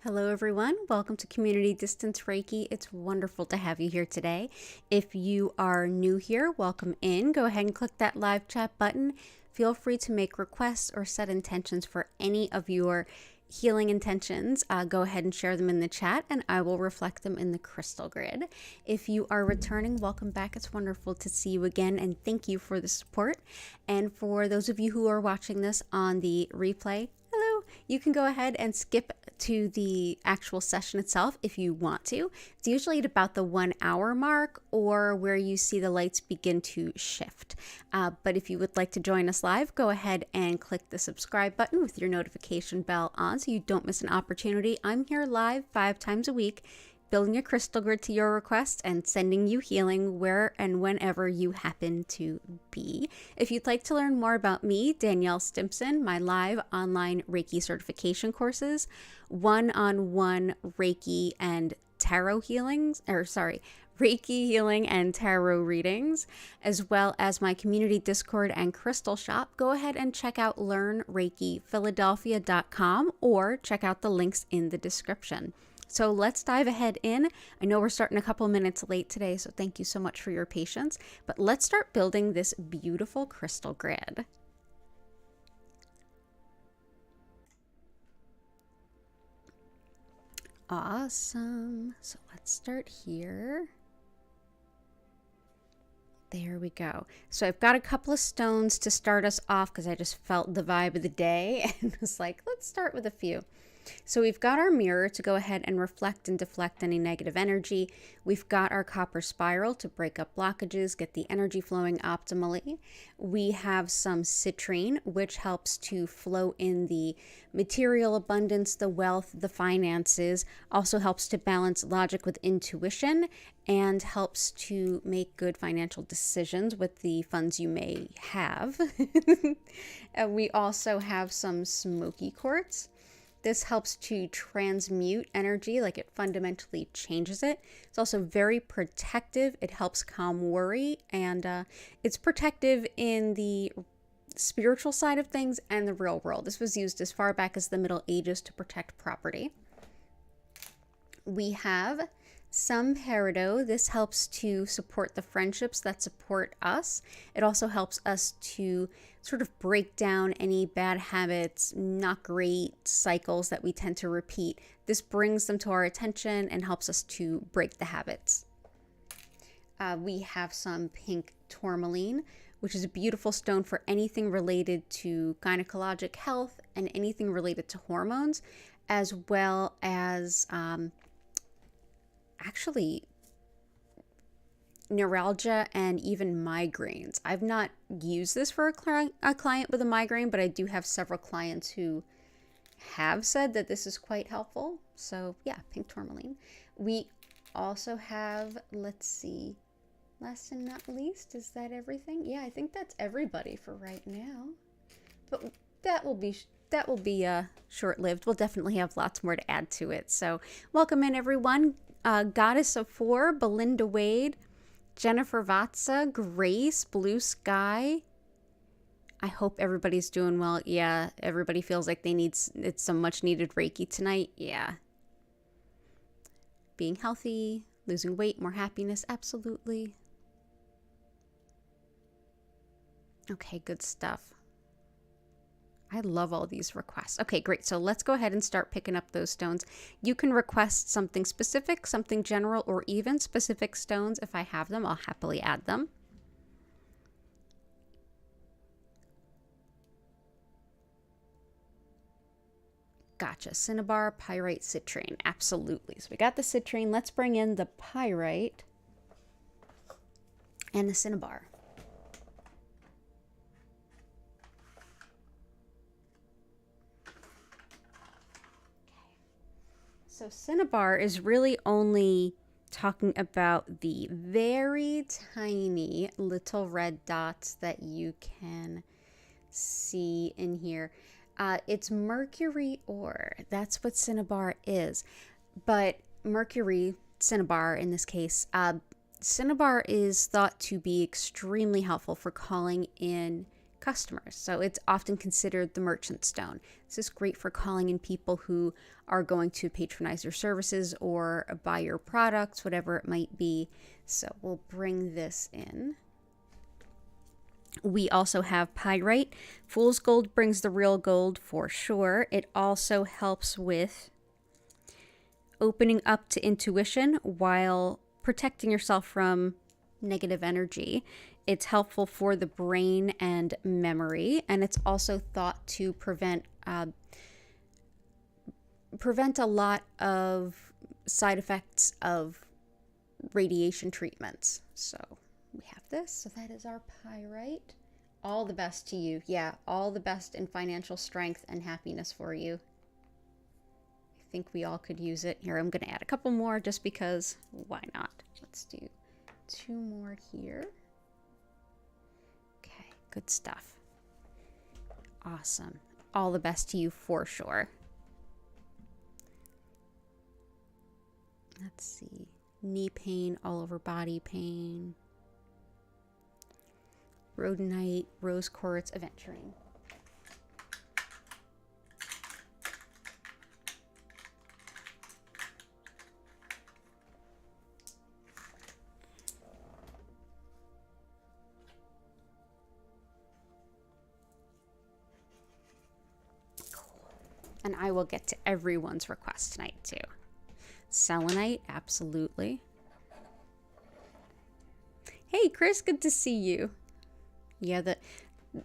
Hello everyone, welcome to Community Distance Reiki. It's wonderful to have you here today. If you are new here, welcome in. Go ahead and click that live chat button. Feel free to make requests or set intentions for any of your healing intentions. Go ahead and share them in the chat and I will reflect them in the crystal grid. If you are returning, welcome back. It's wonderful to see you again and thank you for the support. And for those of you who are watching this on the replay, hello, you can go ahead and skip to the actual session itself if you want to. It's usually at about the 1 hour mark or where you see the lights begin to shift. But if you would like to join us live, go ahead and click the subscribe button with your notification bell on so you don't miss an opportunity. I'm here live 5 times a week, building a crystal grid to your request and sending you healing where and whenever you happen to be. If you'd like to learn more about me, Danielle Stimpson, my live online Reiki certification courses, one-on-one Reiki and tarot healings, Reiki healing and tarot readings, as well as my community Discord and crystal shop, go ahead and check out learnreikiphiladelphia.com or check out the links in the description. So let's dive ahead in. I know we're starting a couple minutes late today, so thank you so much for your patience. But let's start building this beautiful crystal grid. Awesome. So let's start here. There we go. So I've got a couple of stones to start us off because I just felt the vibe of the day and was like, let's start with a few. So we've got our mirror to go ahead and reflect and deflect any negative energy. We've got our copper spiral to break up blockages, get the energy flowing optimally. We have some citrine, which helps to flow in the material abundance, the wealth, the finances, also helps to balance logic with intuition, and helps to make good financial decisions with the funds you may have. We also have some smoky quartz. This helps to transmute energy, like it fundamentally changes it. It's also very protective. It helps calm worry, and it's protective in the spiritual side of things and the real world. This was used as far back as the Middle Ages to protect property. We have some peridot. This helps to support the friendships that support us. It also helps us to sort of break down any bad habits, not great cycles that we tend to repeat. This brings them to our attention and helps us to break the habits. We have some pink tourmaline, which is a beautiful stone for anything related to gynecologic health and anything related to hormones, as well as actually neuralgia and even migraines. I've not used this for a client with a migraine, but I do have several clients who have said that this is quite helpful. So yeah, pink tourmaline. We also have, let's see, last and not least, is that everything? Yeah, I think that's everybody for right now. But that will be short-lived. We'll definitely have lots more to add to it. So welcome in everyone. Goddess of Four, Belinda Wade, Jennifer Vatsa, Grace, Blue Sky. I hope everybody's doing well. Yeah, everybody feels like it's some much needed Reiki tonight. Yeah. Being healthy, losing weight, more happiness, absolutely. Okay, good stuff. I love all these requests. Okay, great. So let's go ahead and start picking up those stones. You can request something specific, something general, or even specific stones. If I have them, I'll happily add them. Gotcha. Cinnabar, pyrite, citrine. Absolutely. So we got the citrine. Let's bring in the pyrite and the cinnabar. So cinnabar is really only talking about the very tiny little red dots that you can see in here. It's mercury ore. That's what cinnabar is. But mercury, cinnabar in this case, cinnabar is thought to be extremely helpful for calling in customers. So it's often considered the merchant stone. This is great for calling in people who are going to patronize your services or buy your products, whatever it might be. So we'll bring this in. We also have pyrite. Fool's gold brings the real gold for sure. It also helps with opening up to intuition while protecting yourself from negative energy. It's helpful for the brain and memory, and it's also thought to prevent a lot of side effects of radiation treatments. So we have this. So that is our pyrite. All the best to you. Yeah, all the best in financial strength and happiness for you. I think we all could use it. Here, I'm going to add a couple more just because why not? Let's do 2 more here. Okay, good stuff. Awesome. All the best to you for sure. Let's see. Knee pain, all over body pain. Rhodonite, rose quartz, aventurine. And I will get to everyone's request tonight too. Selenite, absolutely. Hey Chris, good to see you. Yeah,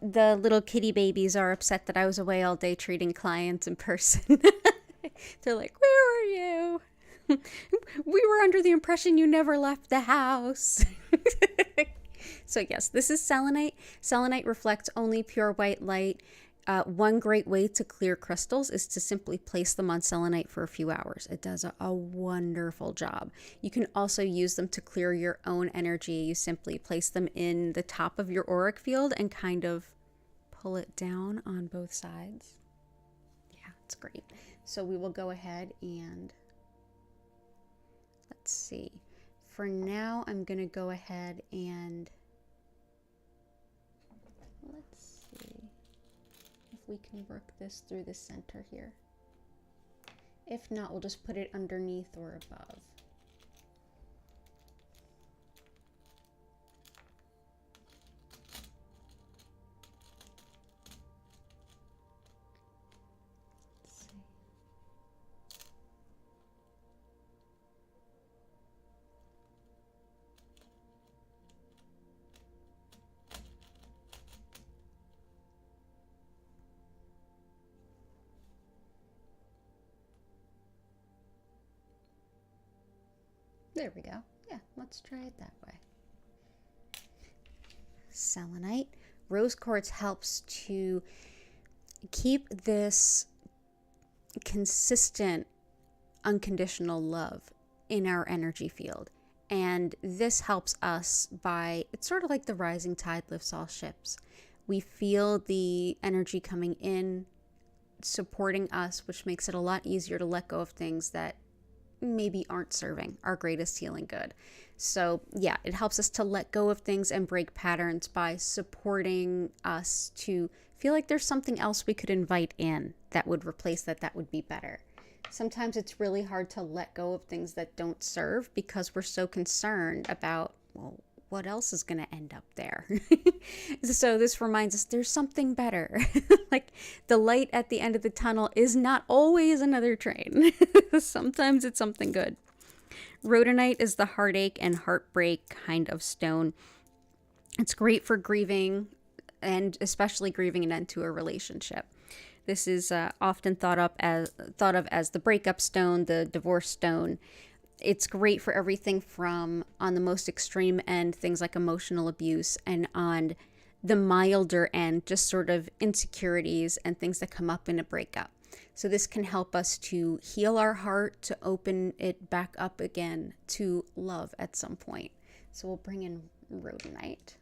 the little kitty babies are upset that I was away all day treating clients in person. They're like, where were you? We were under the impression you never left the house. So yes, this is selenite. Selenite reflects only pure white light. One great way to clear crystals is to simply place them on selenite for a few hours. It does a wonderful job. You can also use them to clear your own energy. You simply place them in the top of your auric field and kind of pull it down on both sides. Yeah, it's great. So we will go ahead and let's see. For now, I'm going to go ahead and let's see if we can work this through the center here. If not, we'll just put it underneath or above. Let's see. There we go. Yeah, let's try it that way. Selenite. Rose quartz helps to keep this consistent, unconditional love in our energy field. And this helps us by, it's sort of like the rising tide lifts all ships. We feel the energy coming in, supporting us, which makes it a lot easier to let go of things that maybe aren't serving our greatest healing good. So yeah, it helps us to let go of things and break patterns by supporting us to feel like there's something else we could invite in that would replace that would be better. Sometimes it's really hard to let go of things that don't serve because we're so concerned about, well, what else is going to end up there? So this reminds us there's something better. Like the light at the end of the tunnel is not always another train. Sometimes it's something good. Rhodonite is the heartache and heartbreak kind of stone. It's great for grieving, and especially grieving an end to a relationship. This is often thought of as the breakup stone, the divorce stone. It's great for everything from, on the most extreme end, things like emotional abuse, and on the milder end, just sort of insecurities and things that come up in a breakup. So this can help us to heal our heart, to open it back up again to love at some point. So we'll bring in rhodonite.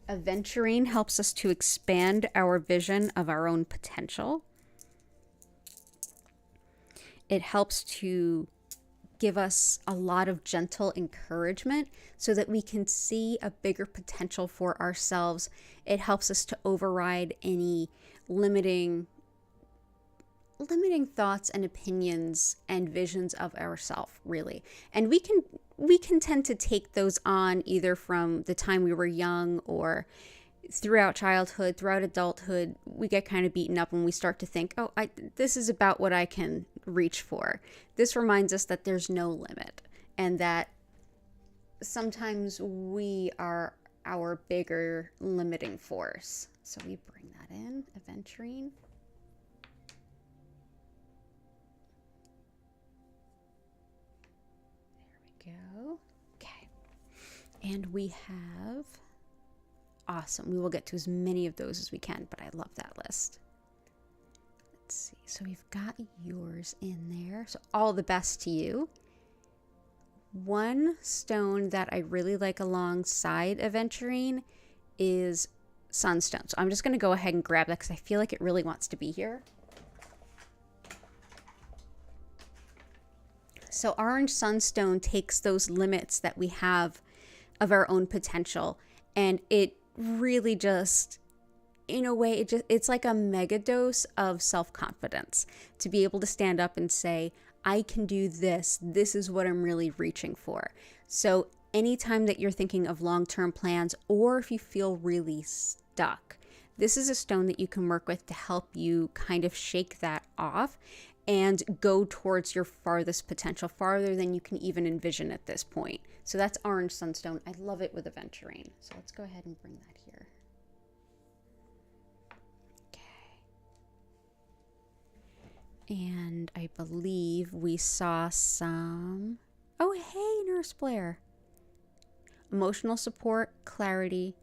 Aventurine helps us to expand our vision of our own potential. It helps to give us a lot of gentle encouragement so that we can see a bigger potential for ourselves. It helps us to override any limiting thoughts and opinions and visions of ourselves, really. And we can tend to take those on either from the time we were young or throughout childhood, throughout adulthood. We get kind of beaten up when we start to think, oh, this is about what I can reach for. This reminds us that there's no limit, and that sometimes we are our bigger limiting force. So we bring that in, aventurine. There we go. Okay. And we have, awesome. We will get to as many of those as we can, but I love that list. Let's see. So we've got yours in there. So all the best to you. One stone that I really like alongside aventurine is sunstone. So I'm just going to go ahead and grab that because I feel like it really wants to be here. So orange sunstone takes those limits that we have of our own potential, and it really just, in a way, it's like a mega dose of self-confidence to be able to stand up and say, I can do this. This is what I'm really reaching for. So anytime that you're thinking of long-term plans, or if you feel really stuck, this is a stone that you can work with to help you kind of shake that off and go towards your farthest potential, farther than you can even envision at this point. So that's orange sunstone. I love it with aventurine. So let's go ahead and bring that here. And I believe we saw some, oh, hey, Nurse Blair. Emotional support, clarity,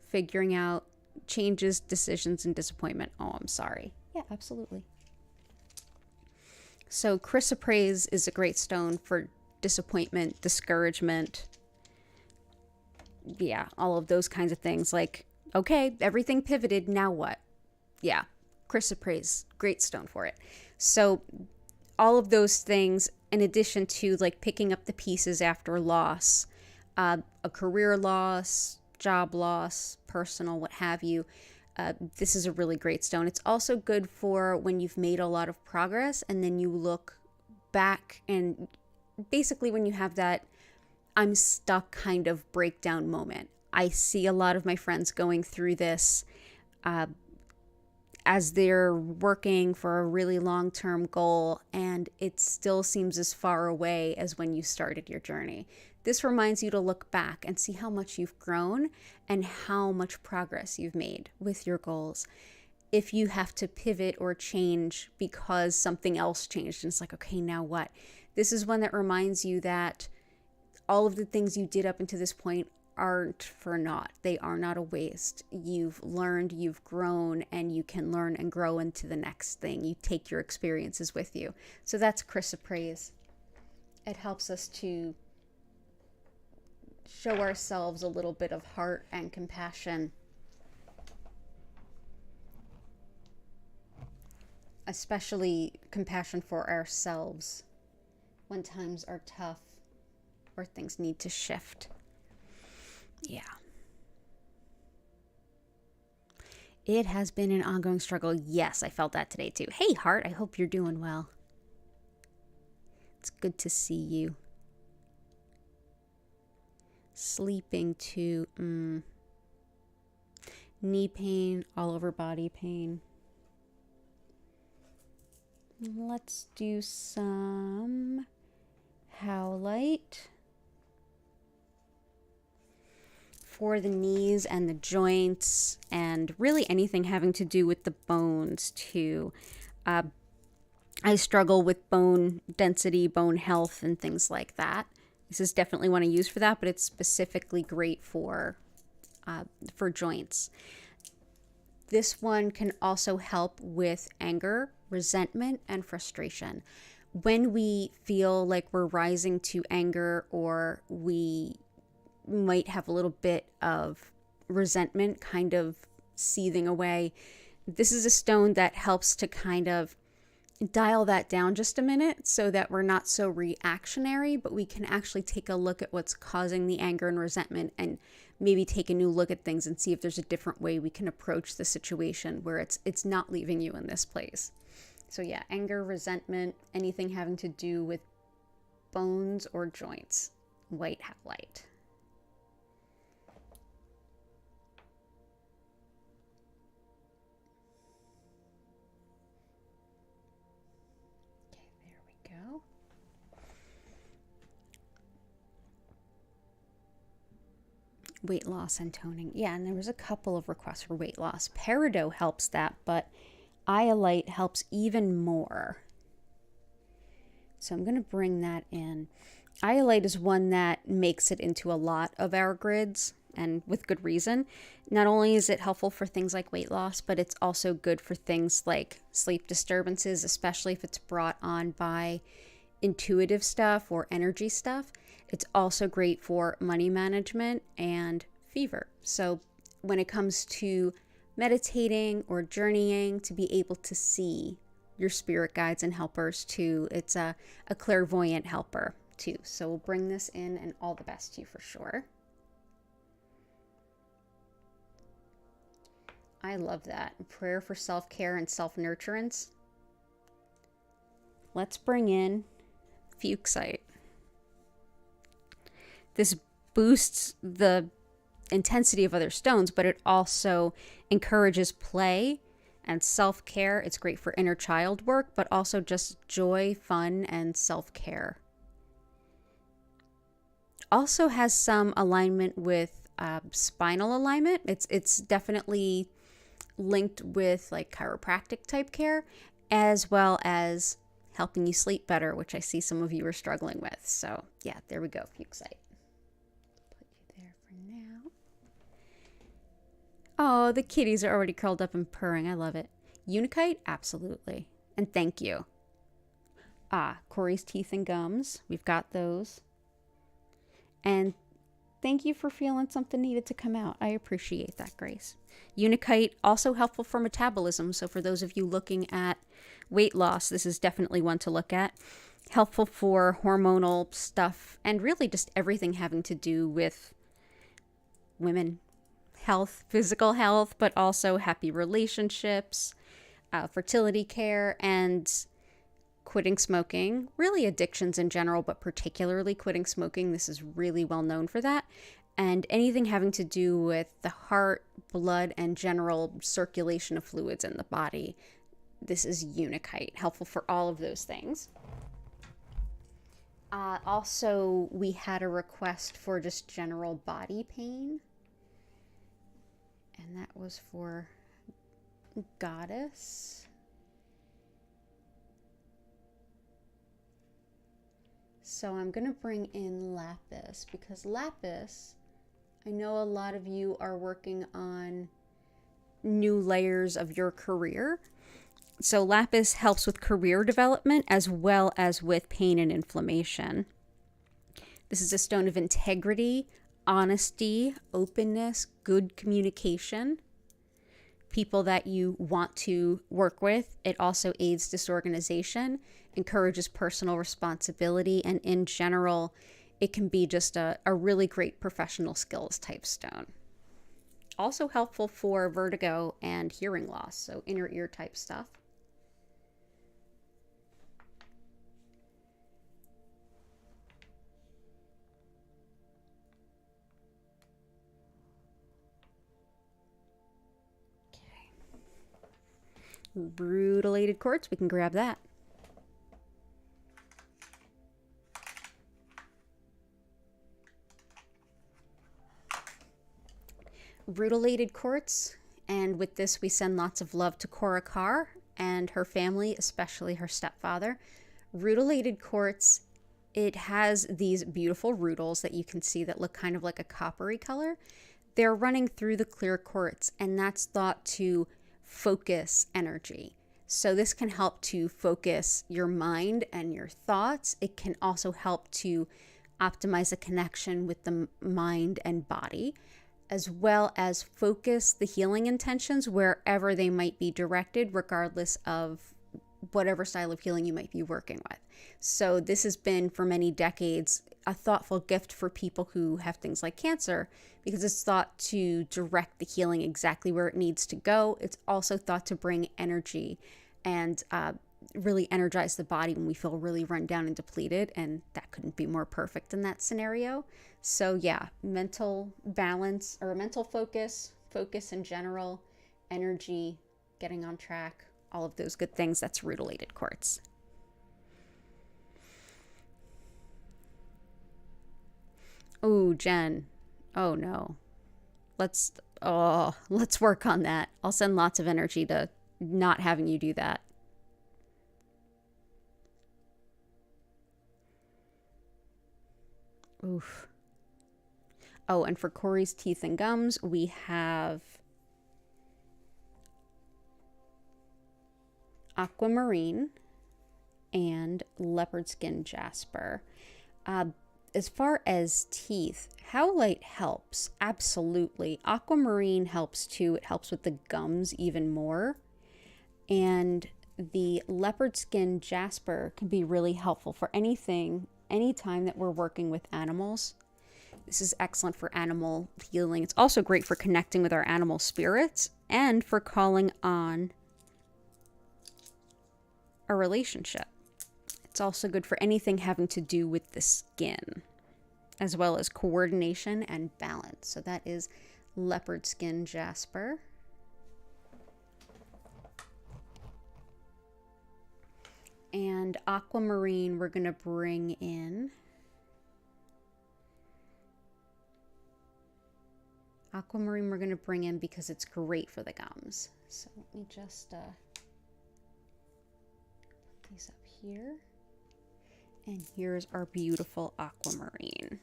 figuring out changes, decisions, and disappointment. Oh, I'm sorry. Yeah, absolutely. So chrysoprase is a great stone for disappointment, discouragement. Yeah, all of those kinds of things. Like, okay, everything pivoted, now what? Yeah. Chrysoprase, great stone for it. So all of those things, in addition to like picking up the pieces after loss, a career loss, job loss, personal, what have you, this is a really great stone. It's also good for when you've made a lot of progress and then you look back, and basically when you have that I'm stuck kind of breakdown moment. I see a lot of my friends going through this as they're working for a really long-term goal, and it still seems as far away as when you started your journey. This reminds you to look back and see how much you've grown and how much progress you've made with your goals. If you have to pivot or change because something else changed, and it's like, okay, now what? This is one that reminds you that all of the things you did up until this point aren't for naught. They are not a waste. You've learned, you've grown, and you can learn and grow into the next thing. You take your experiences with you. So that's chrysoprase. It helps us to show ourselves a little bit of heart and compassion, especially compassion for ourselves when times are tough or things need to shift. Yeah. It has been an ongoing struggle. Yes, I felt that today too. Hey, Heart, I hope you're doing well. It's good to see you. Sleeping too. Knee pain, all over body pain. Let's do some howlite for the knees and the joints, and really anything having to do with the bones too. I struggle with bone density, bone health, and things like that. This is definitely one I use for that, but it's specifically great for joints. This one can also help with anger, resentment, and frustration. When we feel like we're rising to anger, or we might have a little bit of resentment kind of seething away, this is a stone that helps to kind of dial that down just a minute so that we're not so reactionary, but we can actually take a look at what's causing the anger and resentment and maybe take a new look at things and see if there's a different way we can approach the situation where it's not leaving you in this place. So yeah, anger, resentment, anything having to do with bones or joints, white halite. Go. Weight loss and toning. Yeah, and there was a couple of requests for weight loss. Peridot helps that, but iolite helps even more. So I'm going to bring that in. Iolite is one that makes it into a lot of our grids, and with good reason. Not only is it helpful for things like weight loss, but it's also good for things like sleep disturbances, especially if it's brought on by intuitive stuff or energy stuff. It's also great for money management and fever. So when it comes to meditating or journeying, to be able to see your spirit guides and helpers too, it's a clairvoyant helper too. So we'll bring this in, and all the best to you for sure. I love that. Prayer for self-care and self-nurturance. Let's bring in fuchsite. This boosts the intensity of other stones, but it also encourages play and self-care. It's great for inner child work, but also just joy, fun, and self-care. Also has some alignment with spinal alignment. It's definitely linked with like chiropractic type care, as well as helping you sleep better, which I see some of you are struggling with. So yeah, there we go, fuchsite. Put you there for now. Oh, the kitties are already curled up and purring. I love it. Unikite, absolutely. And thank you. Corey's teeth and gums. We've got those. And thank you for feeling something needed to come out. I appreciate that, Grace. Unikite, also helpful for metabolism. So for those of you looking at weight loss, this is definitely one to look at. Helpful for hormonal stuff and really just everything having to do with women health, physical health, but also happy relationships, fertility care, and quitting smoking, really addictions in general, but particularly quitting smoking. This is really well known for that. And anything having to do with the heart, blood, and general circulation of fluids in the body. This is Unikite, helpful for all of those things. Also, we had a request for just general body pain. And that was for Goddess. So I'm going to bring in Lapis, because Lapis, I know a lot of you are working on new layers of your career. So Lapis helps with career development as well as with pain and inflammation. This is a stone of integrity, honesty, openness, good communication. People that you want to work with. It also aids disorganization, encourages personal responsibility, and in general, it can be just a really great professional skills type stone. Also helpful for vertigo and hearing loss, so inner ear type stuff. Rutilated quartz, we can grab that. Rutilated quartz, and with this we send lots of love to Cora Carr and her family, especially her stepfather. Rutilated quartz, it has these beautiful rutils that you can see that look kind of like a coppery color. They're running through the clear quartz, and that's thought to focus energy. So this can help to focus your mind and your thoughts. It can also help to optimize a connection with the mind and body. as well as focus the healing intentions wherever they might be directed, regardless of whatever style of healing you might be working with. So this has been for many decades a thoughtful gift for people who have things like cancer, because it's thought to direct the healing exactly where it needs to go. It's also thought to bring energy and really energize the body when we feel really run down and depleted, and that couldn't be more perfect in that scenario. So yeah, mental balance or mental focus in general, energy, getting on track, all of those good things, that's rutilated quartz. Oh, Jen. Oh no. Let's work on that. I'll send lots of energy to not having you do that. Oof. Oh, and for Corey's teeth and gums, we have Aquamarine and leopard skin jasper. As far as teeth, howlite helps. Absolutely. Aquamarine helps too. It helps with the gums even more. And the leopard skin jasper can be really helpful for anything, anytime that we're working with animals. This is excellent for animal healing. It's also great for connecting with our animal spirits and for calling on a relationship. It's also good for anything having to do with the skin, as well as coordination and balance. So that is leopard skin jasper. And aquamarine, we're going to bring in because it's great for the gums. So let me just put these up here. And here's our beautiful aquamarine.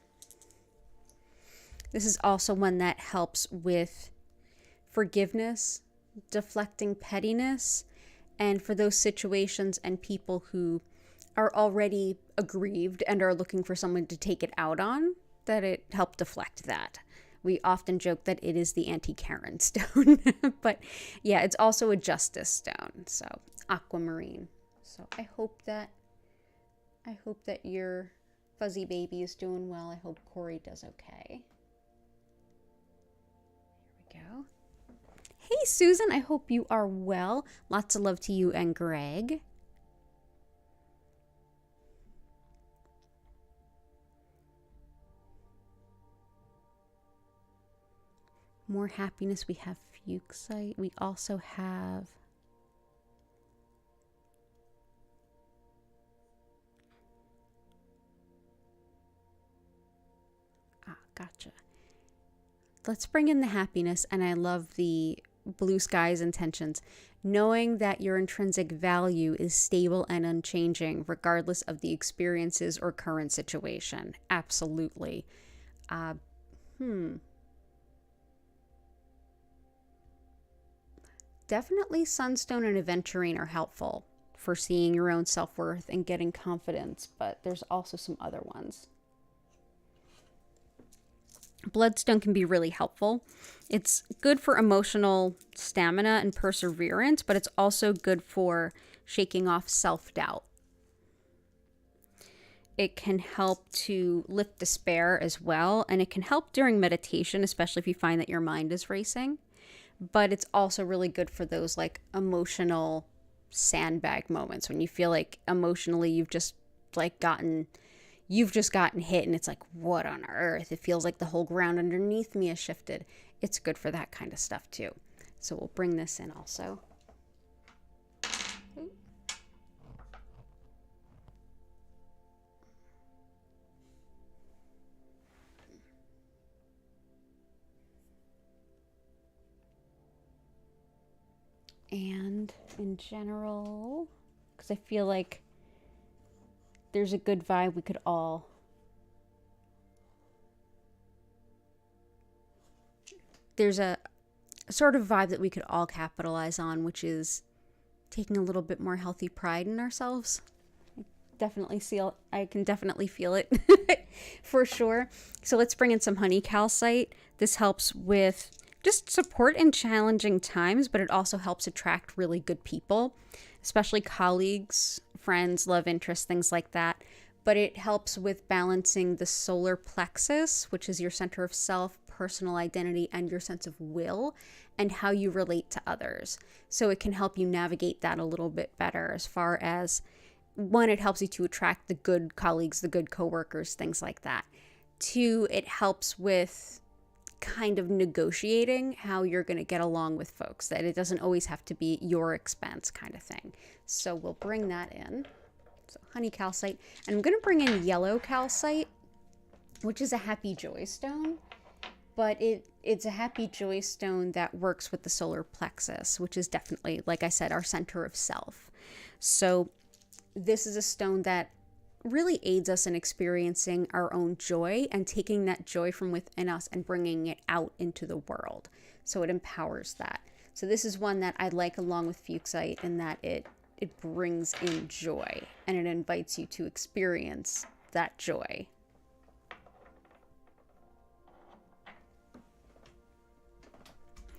This is also one that helps with forgiveness, deflecting pettiness, and for those situations and people who are already aggrieved and are looking for someone to take it out on, that it helped deflect that. We often joke that it is the anti-Karen stone, but yeah, it's also a justice stone. So aquamarine. So I hope that your fuzzy baby is doing well. I hope Corey does okay. Here we go. Hey, Susan, I hope you are well. Lots of love to you and Greg. More happiness, we have fuchsite. We also have gotcha. Let's bring in the happiness, and I love the blue skies intentions. Knowing that your intrinsic value is stable and unchanging, regardless of the experiences or current situation. Absolutely. Definitely sunstone and aventurine are helpful for seeing your own self-worth and getting confidence, but there's also some other ones. Bloodstone can be really helpful. It's good for emotional stamina and perseverance, but it's also good for shaking off self-doubt. It can help to lift despair as well, and it can help during meditation, especially if you find that your mind is racing. But it's also really good for those like emotional sandbag moments when you feel like emotionally you've just gotten hit and it's like, what on earth? It feels like the whole ground underneath me has shifted. It's good for that kind of stuff too. So we'll bring this in also. And in general, because I feel like there's a good vibe we could all there's a sort of vibe that we could all capitalize on, which is taking a little bit more healthy pride in ourselves. I can definitely feel it for sure. So let's bring in some honey calcite. This helps with just support in challenging times, but it also helps attract really good people, especially colleagues, friends, love interests, things like that. But it helps with balancing the solar plexus, which is your center of self, personal identity, and your sense of will, and how you relate to others. So it can help you navigate that a little bit better, as far as, one, it helps you to attract the good colleagues, the good coworkers, things like that. Two, it helps with kind of negotiating how you're going to get along with folks, that it doesn't always have to be your expense kind of thing. So we'll bring that in. So honey calcite. And I'm going to bring in yellow calcite, which is a happy joy stone. But it's a happy joy stone that works with the solar plexus, which is definitely, like I said, our center of self. So this is a stone that really aids us in experiencing our own joy and taking that joy from within us and bringing it out into the world. So it empowers that. So this is one that I like along with fuchsite, in that it brings in joy and it invites you to experience that joy.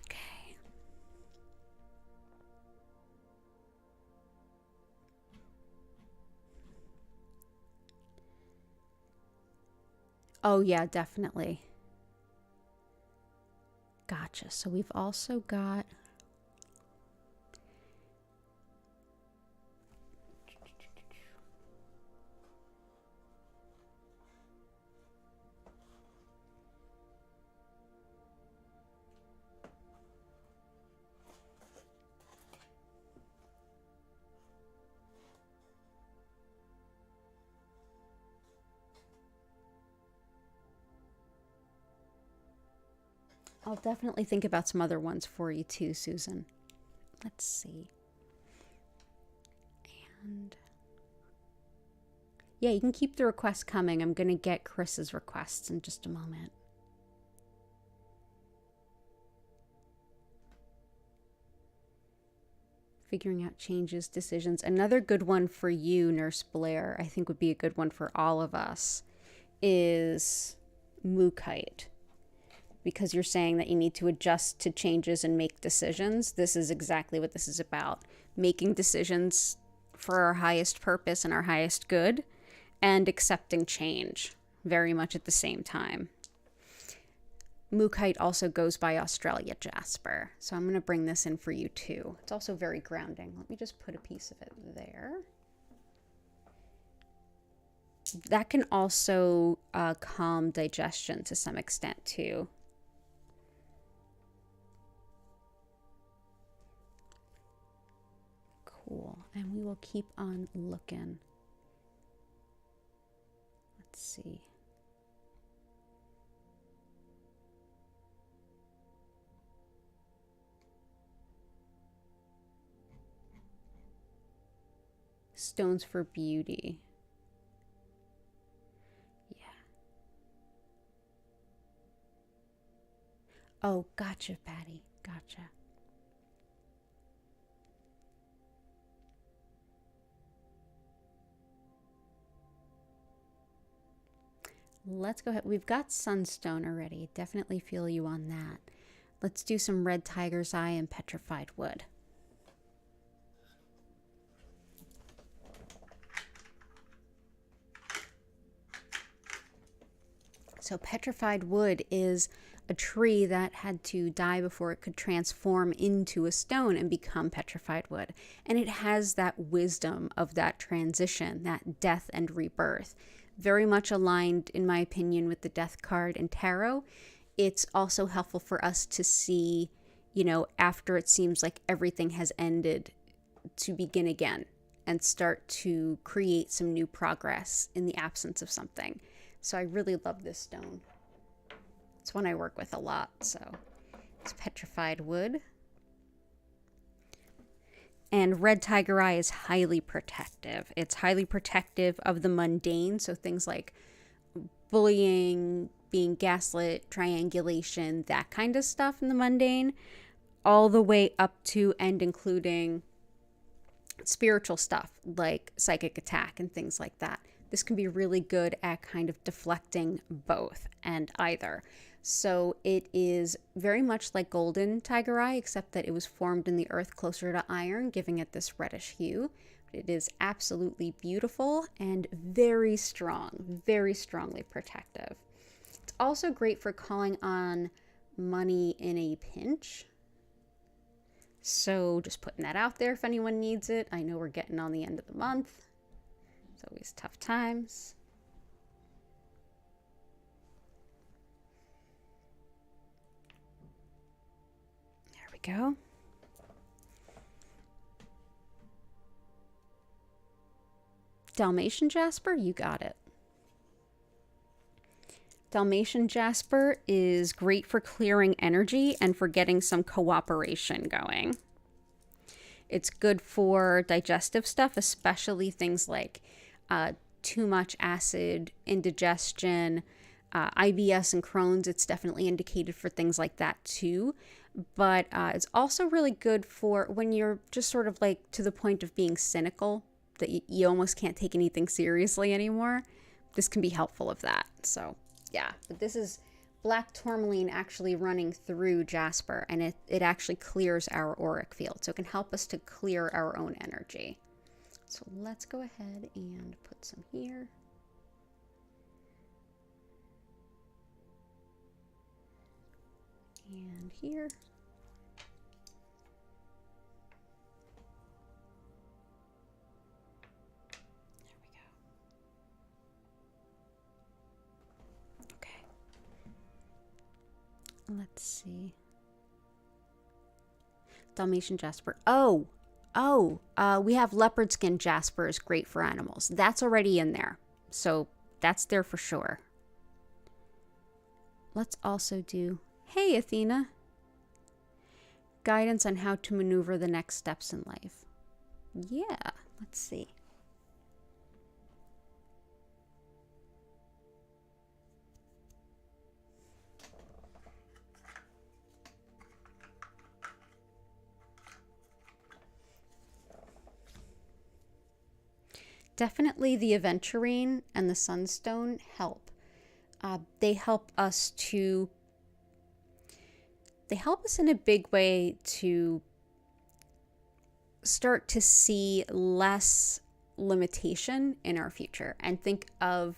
Okay. Oh yeah, definitely. Gotcha. So we've also got I'll definitely think about some other ones for you too, Susan. Let's see. And yeah, you can keep the requests coming. I'm going to get Chris's requests in just a moment. Figuring out changes, decisions. Another good one for you, Nurse Blair, I think would be a good one for all of us, is Mookite. Because you're saying that you need to adjust to changes and make decisions. This is exactly what this is about. Making decisions for our highest purpose and our highest good, and accepting change very much at the same time. Mookite also goes by Australia Jasper. So I'm going to bring this in for you too. It's also very grounding. Let me just put a piece of it there. That can also calm digestion to some extent too. Cool. And we will keep on looking. Let's see. Stones for beauty. Yeah. Oh, gotcha, Patty. Gotcha. Let's go ahead. We've got sunstone already. Definitely feel you on that. Let's do some red tiger's eye and petrified wood. So petrified wood is a tree that had to die before it could transform into a stone and become petrified wood. And it has that wisdom of that transition, that death and rebirth. Very much aligned, in my opinion, with the death card in tarot. It's also helpful for us to see, after it seems like everything has ended, to begin again and start to create some new progress in the absence of something. So I really love this stone. It's one I work with a lot. So it's petrified wood. And red tiger eye is highly protective. It's highly protective of the mundane. So things like bullying, being gaslit, triangulation, that kind of stuff in the mundane, all the way up to and including spiritual stuff like psychic attack and things like that. This can be really good at kind of deflecting both and either. So it is very much like golden tiger eye, except that it was formed in the earth closer to iron, giving it this reddish hue. It is absolutely beautiful and very strong, very strongly protective. It's also great for calling on money in a pinch. So just putting that out there if anyone needs it. I know we're getting on the end of the month. It's always tough times. There we go. Dalmatian jasper, you got it. Dalmatian jasper is great for clearing energy and for getting some cooperation going. It's good for digestive stuff, especially things like too much acid, indigestion, IBS and Crohn's. It's definitely indicated for things like that too. But it's also really good for when you're just sort of like to the point of being cynical, that you almost can't take anything seriously anymore. This can be helpful of that. So yeah, but this is black tourmaline actually running through jasper, and it actually clears our auric field. So it can help us to clear our own energy. So let's go ahead and put some here. And here. Let's see. Dalmatian jasper. We have leopard skin jasper is great for animals. That's already in there. So that's there for sure. Let's also do, hey Athena. Guidance on how to maneuver the next steps in life. Yeah, let's see. Definitely the aventurine and the sunstone help. They help us in a big way to start to see less limitation in our future and think of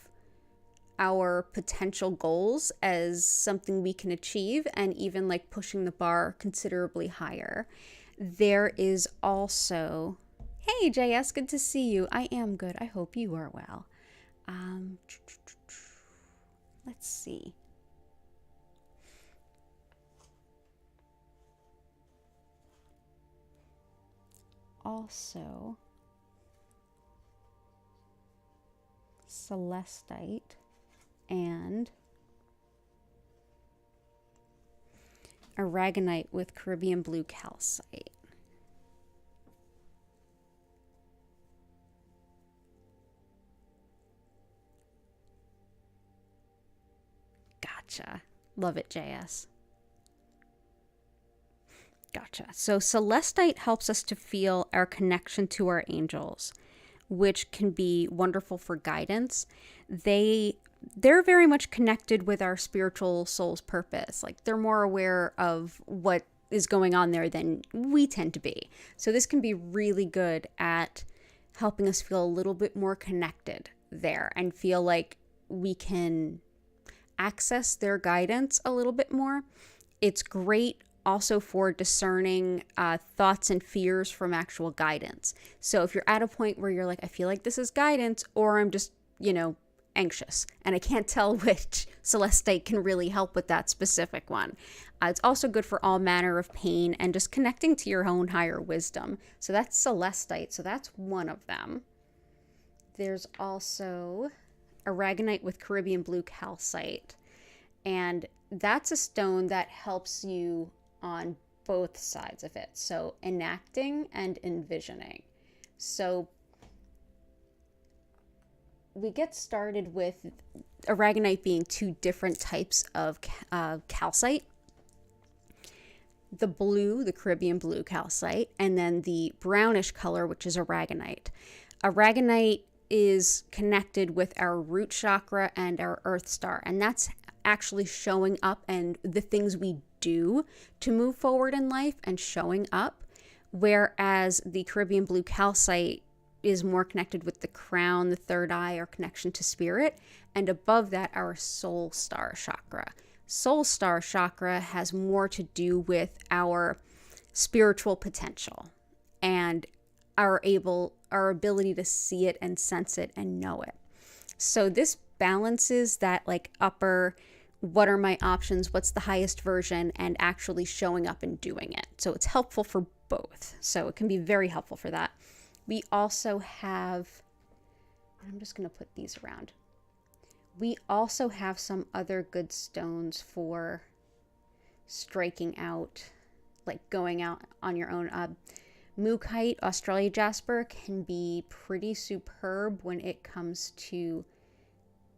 our potential goals as something we can achieve, and even like pushing the bar considerably higher. There is also, hey JS, good to see you. I am good. I hope you are well. Let's see. Also, Celestite and Aragonite with Caribbean blue calcite. Gotcha. Love it, JS. Gotcha. So Celestite helps us to feel our connection to our angels, which can be wonderful for guidance. They're very much connected with our spiritual soul's purpose. Like they're more aware of what is going on there than we tend to be. So this can be really good at helping us feel a little bit more connected there and feel like we can access their guidance a little bit more. It's great also for discerning thoughts and fears from actual guidance. So if you're at a point where you're like, I feel like this is guidance, or I'm just, anxious and I can't tell which, Celestite can really help with that specific one. It's also good for all manner of pain and just connecting to your own higher wisdom. So that's Celestite. So that's one of them. There's also Aragonite with Caribbean blue calcite. And that's a stone that helps you on both sides of it. So enacting and envisioning. So we get started with Aragonite being two different types of calcite. the blue, the Caribbean blue calcite, and then the brownish color, which is aragonite. Aragonite is connected with our root chakra and our earth star, and that's actually showing up and the things we do to move forward in life and showing up, whereas the Caribbean blue calcite is more connected with the crown, the third eye, our connection to spirit, and above that, our soul star chakra. Soul star chakra has more to do with our spiritual potential and our ability to see it and sense it and know it. So this balances that like upper, what are my options, what's the highest version, and actually showing up and doing it. So it's helpful for both. So it can be very helpful for that. We also have, I'm just going to put these around. We also have some other good stones for striking out, like going out on your own. Mookite, Australia jasper, can be pretty superb when it comes to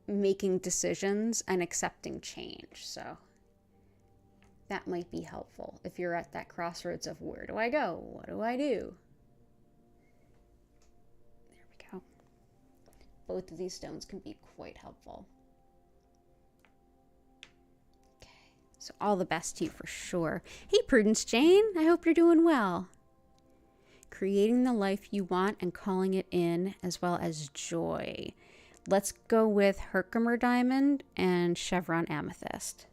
making decisions and accepting change. So that might be helpful if you're at that crossroads of where do I go? What do I do? There we go. Both of these stones can be quite helpful. Okay, so all the best to you for sure. Hey, Prudence Jane, I hope you're doing well. Creating the life you want and calling it in, as well as joy. Let's go with Herkimer diamond and chevron amethyst.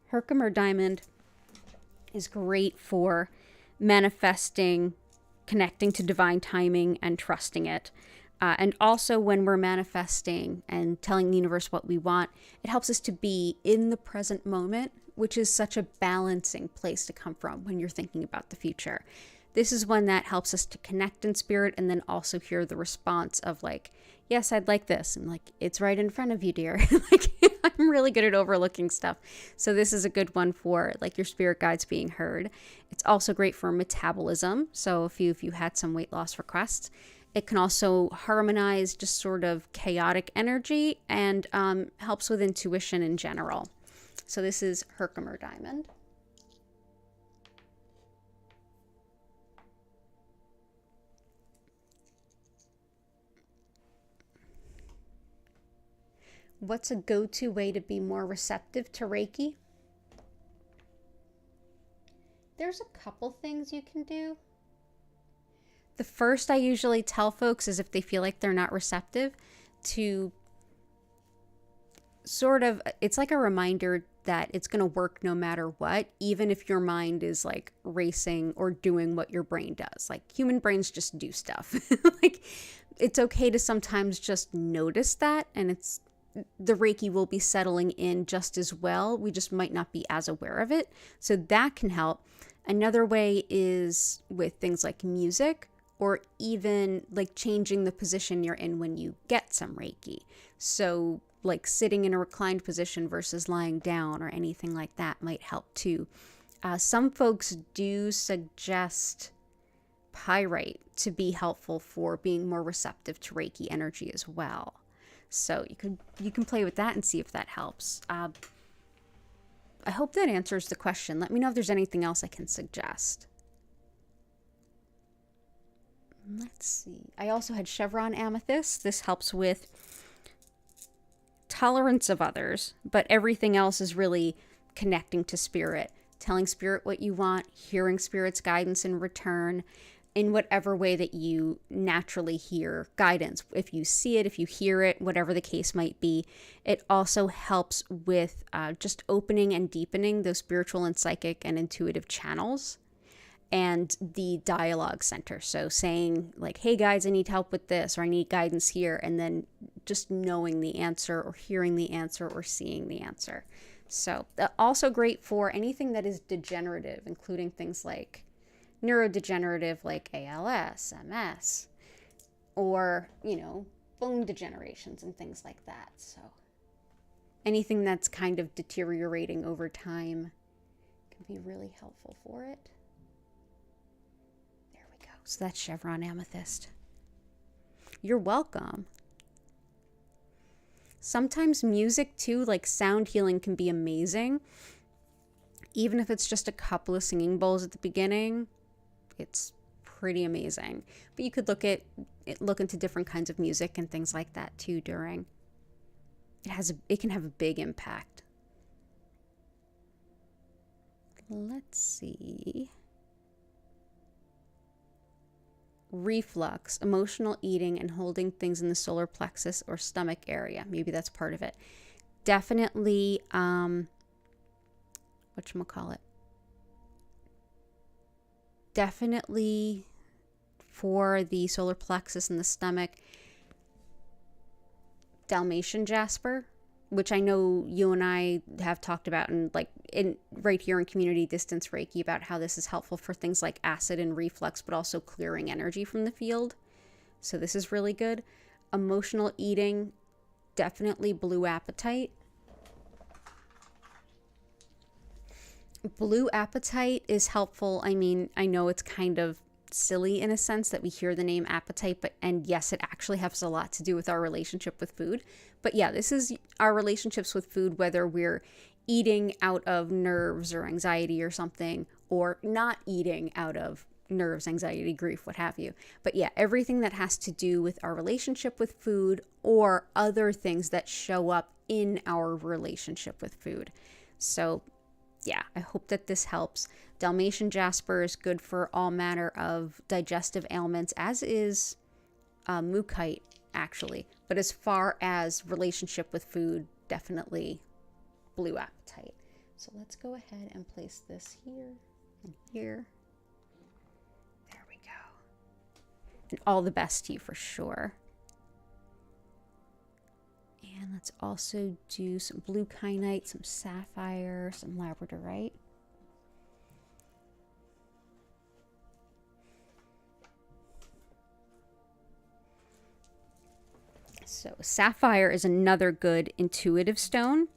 Herkimer diamond is great for manifesting, connecting to divine timing, and trusting it. And also when we're manifesting and telling the universe what we want, it helps us to be in the present moment, which is such a balancing place to come from when you're thinking about the future. This is one that helps us to connect in spirit and then also hear the response of like, yes, I'd like this. And like, it's right in front of you, dear. Like, I'm really good at overlooking stuff. So this is a good one for like your spirit guides being heard. It's also great for metabolism. So if you had some weight loss requests, it can also harmonize just sort of chaotic energy and helps with intuition in general. So this is Herkimer diamond. What's a go-to way to be more receptive to Reiki? There's a couple things you can do. The first I usually tell folks is if they feel like they're not receptive, to sort of, it's like a reminder that it's going to work no matter what, even if your mind is like racing or doing what your brain does. Like human brains just do stuff. Like it's okay to sometimes just notice that, and it's the Reiki will be settling in just as well. We just might not be as aware of it. So that can help. Another way is with things like music, or even like changing the position you're in when you get some Reiki. So like sitting in a reclined position versus lying down or anything like that might help too. Some folks do suggest pyrite to be helpful for being more receptive to Reiki energy as well. So you can play with that and see if that helps. I hope that answers the question. Let me know if there's anything else I can suggest. Let's see. I also had chevron amethyst. This helps with tolerance of others, but everything else is really connecting to spirit, telling spirit what you want, hearing spirit's guidance in return in whatever way that you naturally hear guidance. If you see it, if you hear it, whatever the case might be. It also helps with just opening and deepening those spiritual and psychic and intuitive channels and the dialogue center. So saying like, hey guys, I need help with this, or I need guidance here, and then just knowing the answer or hearing the answer or seeing the answer. So also great for anything that is degenerative, including things like neurodegenerative like ALS, MS, or, bone degenerations and things like that. So anything that's kind of deteriorating over time can be really helpful for it. There we go. So that's chevron amethyst. You're welcome. Sometimes music too, like sound healing, can be amazing. Even if it's just a couple of singing bowls at the beginning, it's pretty amazing. But you could look into different kinds of music and things like that too during. It can have a big impact. Let's see. Reflux, emotional eating and holding things in the solar plexus or stomach area. Maybe that's part of it. Definitely, whatchamacallit? Definitely for the solar plexus and the stomach, Dalmatian jasper, which I know you and I have talked about right here in Community Distance Reiki about how this is helpful for things like acid and reflux, but also clearing energy from the field. So this is really good. Emotional eating, definitely blue apatite. Blue apatite is helpful. I mean, I know it's kind of silly in a sense that we hear the name apatite, and yes, it actually has a lot to do with our relationship with food. But yeah, this is our relationships with food, whether we're eating out of nerves or anxiety or something, or not eating out of nerves, anxiety, grief, what have you. But yeah, everything that has to do with our relationship with food or other things that show up in our relationship with food. So yeah, I hope that this helps. Dalmatian jasper is good for all manner of digestive ailments, as is Mookite, actually. But as far as relationship with food, definitely blue apatite. So let's go ahead and place this here and here. There we go. And all the best to you for sure. And let's also do some blue kyanite, some sapphire, some labradorite. So sapphire is another good intuitive stone.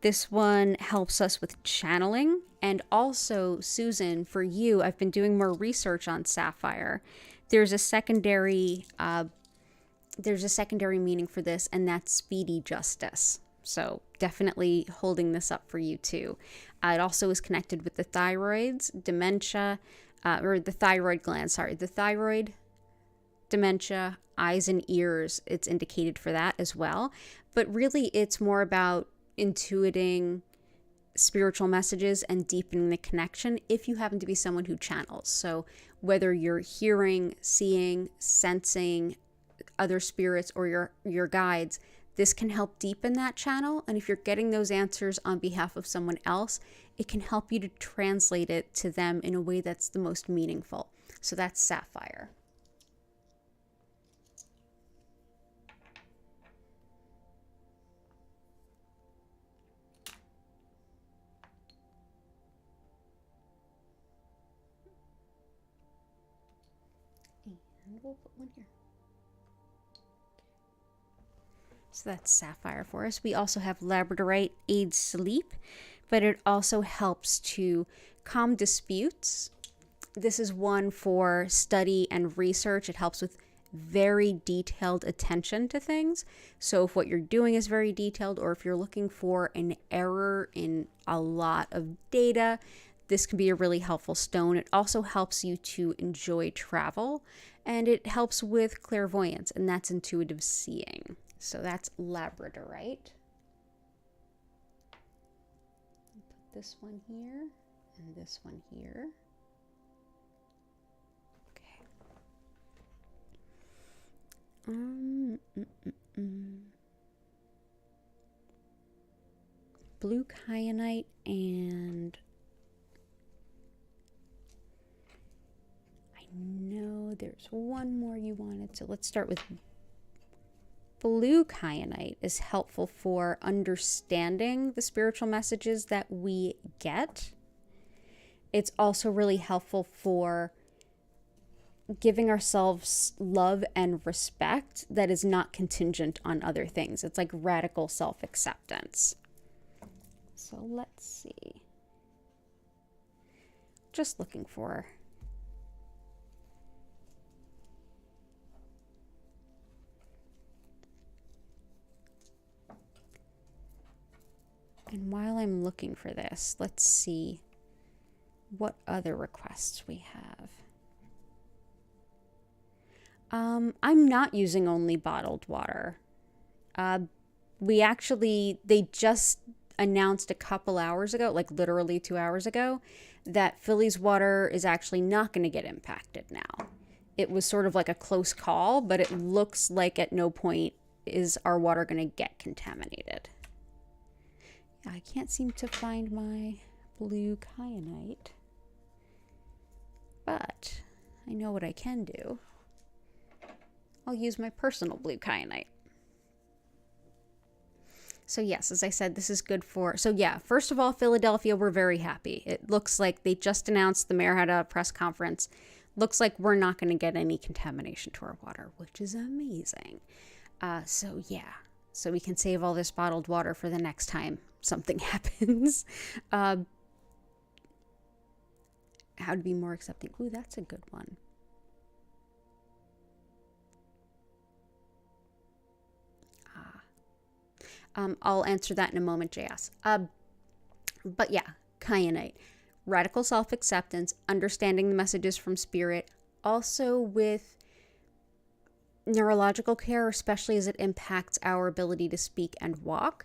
This one helps us with channeling. And also, Susan, for you, I've been doing more research on sapphire. There's a secondary meaning for this, and that's speedy justice. So definitely holding this up for you too. It also is connected with the thyroids, dementia, or the thyroid gland, the thyroid, dementia, eyes and ears. It's indicated for that as well. But really it's more about intuiting spiritual messages and deepening the connection if you happen to be someone who channels. So whether you're hearing, seeing, sensing other spirits or your guides, this can help deepen that channel. And if you're getting those answers on behalf of someone else, it can help you to translate it to them in a way that's the most meaningful. So that's sapphire. And we'll put one here. So that's sapphire for us. We also have labradorite, aids sleep, but it also helps to calm disputes. This is one for study and research. It helps with very detailed attention to things. So if what you're doing is very detailed, or if you're looking for an error in a lot of data, this can be a really helpful stone. It also helps you to enjoy travel, and it helps with clairvoyance, and that's intuitive seeing. So that's labradorite. Put this one here and this one here. Okay. Blue kyanite, and I know there's one more you wanted, so let's start with blue kyanite. Is helpful for understanding the spiritual messages that we get. It's also really helpful for giving ourselves love and respect that is not contingent on other things. It's like radical self-acceptance. So let's see. Just looking for while I'm looking for this, let's see what other requests we have. I'm not using only bottled water. They just announced a couple hours ago, like literally 2 hours ago, that Philly's water is actually not going to get impacted now. It was sort of like a close call, but it looks like at no point is our water going to get contaminated. I can't seem to find my blue kyanite, but I know what I can do. I'll use my personal blue kyanite. So yes, as I said, this is good for... So yeah, first of all, Philadelphia, we're very happy. It looks like they just announced, the mayor had a press conference. Looks like we're not going to get any contamination to our water, which is amazing. So yeah, so we can save all this bottled water for the next time something happens. How to be more accepting. Ooh, that's a good one. I'll answer that in a moment, JS. But yeah, kyanite. Radical self-acceptance, understanding the messages from spirit, also with neurological care, especially as it impacts our ability to speak and walk.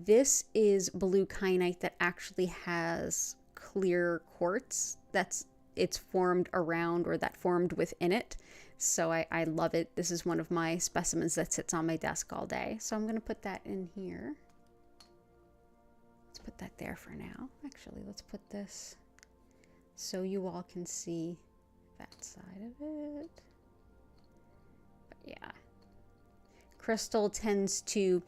This is blue kyanite that actually has clear quartz it's formed around, or that formed within it. So I love it. This is one of my specimens that sits on my desk all day. So I'm going to put that in here. Let's put that there for now. Actually, let's put this so you all can see that side of it. But yeah. Crystal tends to,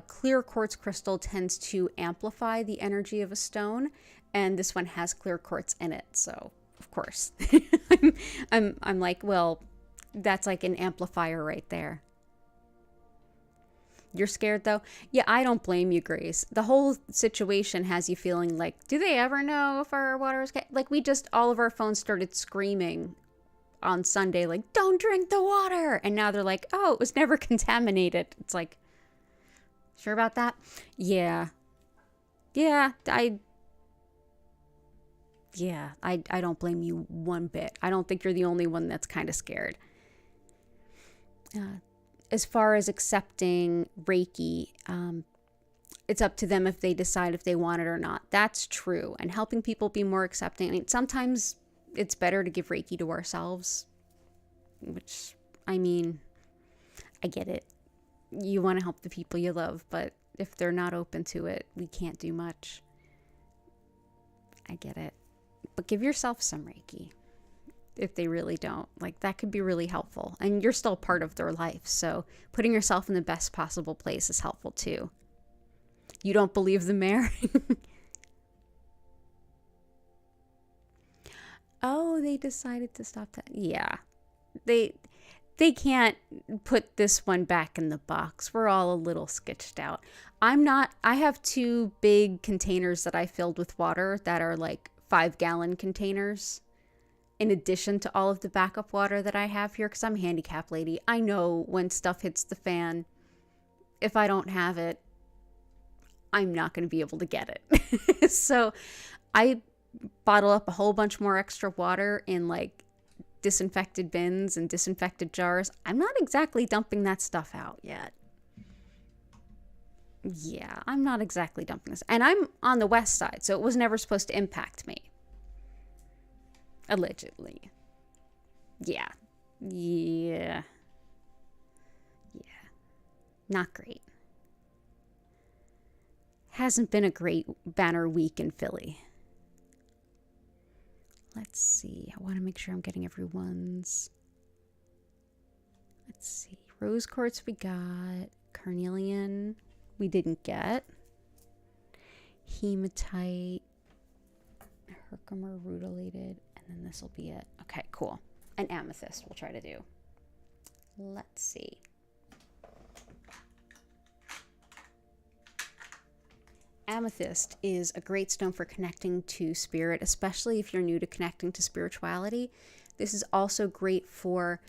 clear quartz crystal tends to amplify the energy of a stone. And this one has clear quartz in it. So, of course, I'm like, well, that's like an amplifier right there. You're scared though? Yeah, I don't blame you, Grace. The whole situation has you feeling like, do they ever know if our water is... Like, all of our phones started screaming on Sunday, like, don't drink the water. And now they're like, oh, it was never contaminated. It's like, sure about that? Yeah. Yeah, I don't blame you one bit. I don't think you're the only one that's kind of scared. As far as accepting Reiki, it's up to them if they decide if they want it or not. That's true. And helping people be more accepting. I mean, sometimes it's better to give Reiki to ourselves, which, I mean, I get it. You want to help the people you love, but if they're not open to it, we can't do much. I get it. But give yourself some Reiki if they really don't. Like, that could be really helpful. And you're still part of their life. So putting yourself in the best possible place is helpful too. You don't believe the mayor? Oh, they decided to stop that. Yeah. They can't put this one back in the box. We're all a little sketched out. I have 2 big containers that I filled with water that are like 5-gallon containers, in addition to all of the backup water that I have here, because I'm a handicap lady. I know when stuff hits the fan, if I don't have it, I'm not going to be able to get it. So I bottle up a whole bunch more extra water in like disinfected bins and disinfected jars. I'm not exactly dumping that stuff out yet. Yeah, I'm not exactly dumping this. And I'm on the west side, so it was never supposed to impact me. Allegedly. Yeah. Not great. Hasn't been a great banner week in Philly. Let's see. I want to make sure I'm getting everyone's. Let's see. Rose quartz we got. Carnelian we didn't get. Hematite. Herkimer rutilated. And then this will be it. Okay, cool. And amethyst we'll try to do. Let's see. Amethyst is a great stone for connecting to spirit, especially if you're new to connecting to spirituality. This is also great for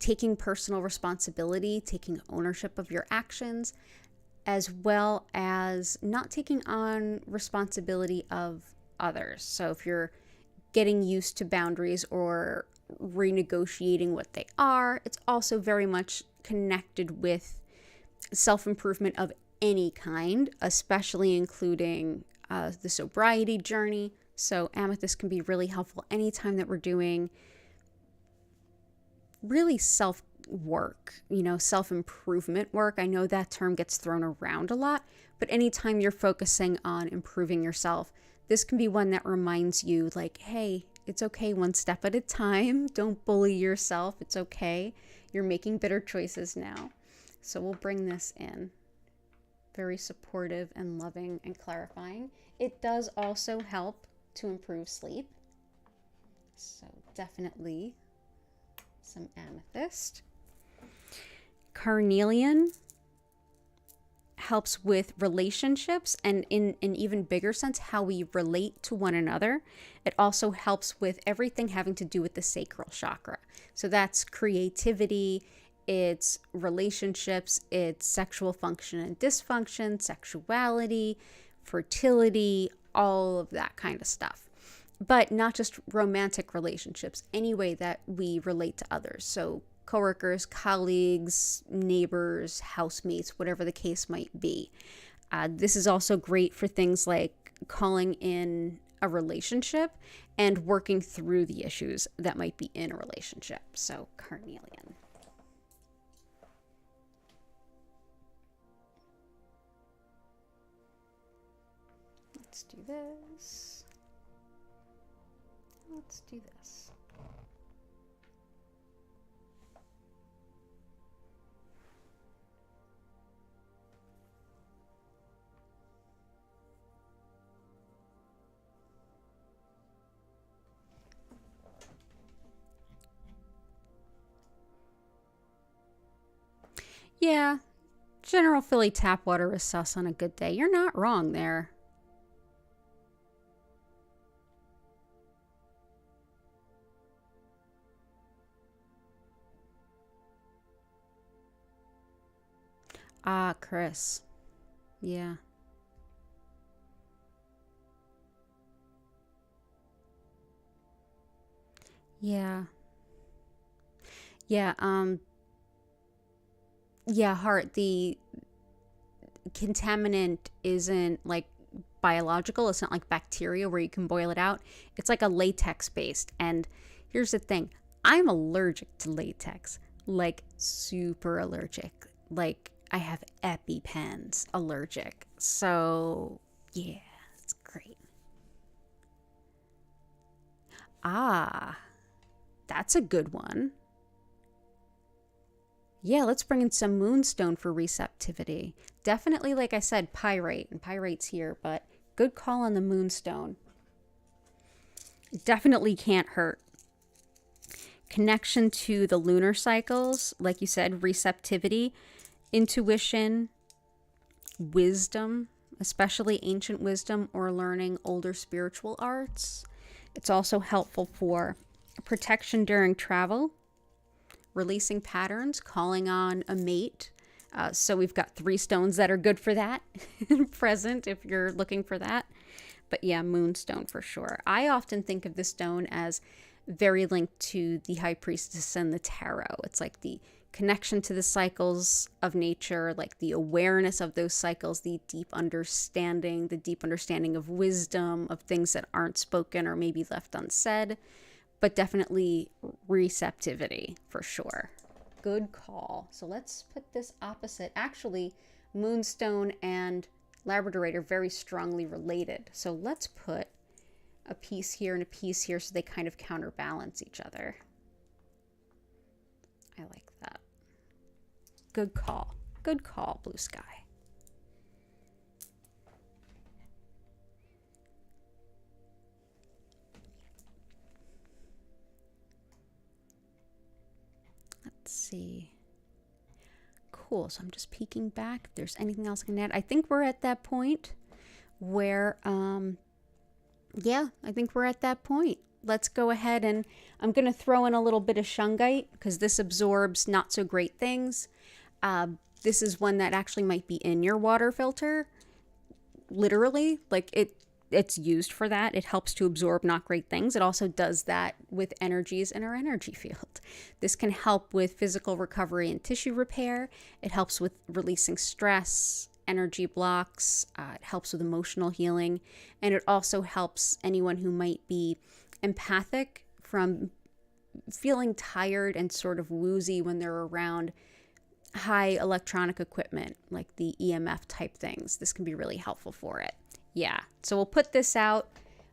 taking personal responsibility, taking ownership of your actions. as well as not taking on responsibility of others. So if you're getting used to boundaries or renegotiating what they are, it's also very much connected with self-improvement of any kind, especially including the sobriety journey. So amethyst can be really helpful anytime that we're doing really self-work, self-improvement work. I know that term gets thrown around a lot, but anytime you're focusing on improving yourself, this can be one that reminds you like, hey, it's okay, one step at a time. Don't bully yourself. It's okay. You're making better choices now. So we'll bring this in. Very supportive and loving and clarifying. It does also help to improve sleep. So definitely some amethyst. Carnelian helps with relationships and in an even bigger sense, how we relate to one another. It also helps with everything having to do with the sacral chakra. So that's creativity, it's relationships, it's sexual function and dysfunction, sexuality, fertility, all of that kind of stuff. But not just romantic relationships, any way that we relate to others. So coworkers, colleagues, neighbors, housemates, whatever the case might be. This is also great for things like calling in a relationship and working through the issues that might be in a relationship. So carnelian. Let's do this. Let's do this. Yeah, General Philly tap water is sus on a good day. You're not wrong there. Ah, Chris. Yeah. Yeah. Yeah, Heart, the contaminant isn't like biological. It's not like bacteria where you can boil it out. It's like a latex based. And here's the thing. I'm allergic to latex. Like super allergic. Like I have EpiPens allergic. So, yeah, it's great. Ah, that's a good one. Yeah, let's bring in some moonstone for receptivity. Definitely, like I said, pyrite, and pyrite's here, but good call on the moonstone. Definitely can't hurt. Connection to the lunar cycles, like you said, receptivity, intuition, wisdom, especially ancient wisdom or learning older spiritual arts. It's also helpful for protection during travel, releasing patterns, calling on a mate. So we've got 3 stones that are good for that present if you're looking for that. But yeah, moonstone for sure. I often think of this stone as very linked to the high priestess and the tarot. It's like the connection to the cycles of nature, like the awareness of those cycles, the deep understanding of wisdom, of things that aren't spoken or maybe left unsaid. But definitely receptivity for sure. Good call. So let's put this opposite. Actually, moonstone and labradorite are very strongly related. So let's put a piece here and a piece here so they kind of counterbalance each other. I like that. Good call. Good call, blue sky. Let's see. Cool. So I'm just peeking back. If there's anything else I can add. I think we're at that point where, yeah, I think we're at that point. Let's go ahead and I'm going to throw in a little bit of shungite because this absorbs not so great things. this is one that actually might be in your water filter. Literally, like it's used for that. It helps to absorb not great things. It also does that with energies in our energy field. This can help with physical recovery and tissue repair. It helps with releasing stress, energy blocks. It helps with emotional healing. And it also helps anyone who might be empathic from feeling tired and sort of woozy when they're around high electronic equipment, like the EMF type things. This can be really helpful for it. Yeah, so we'll put this out.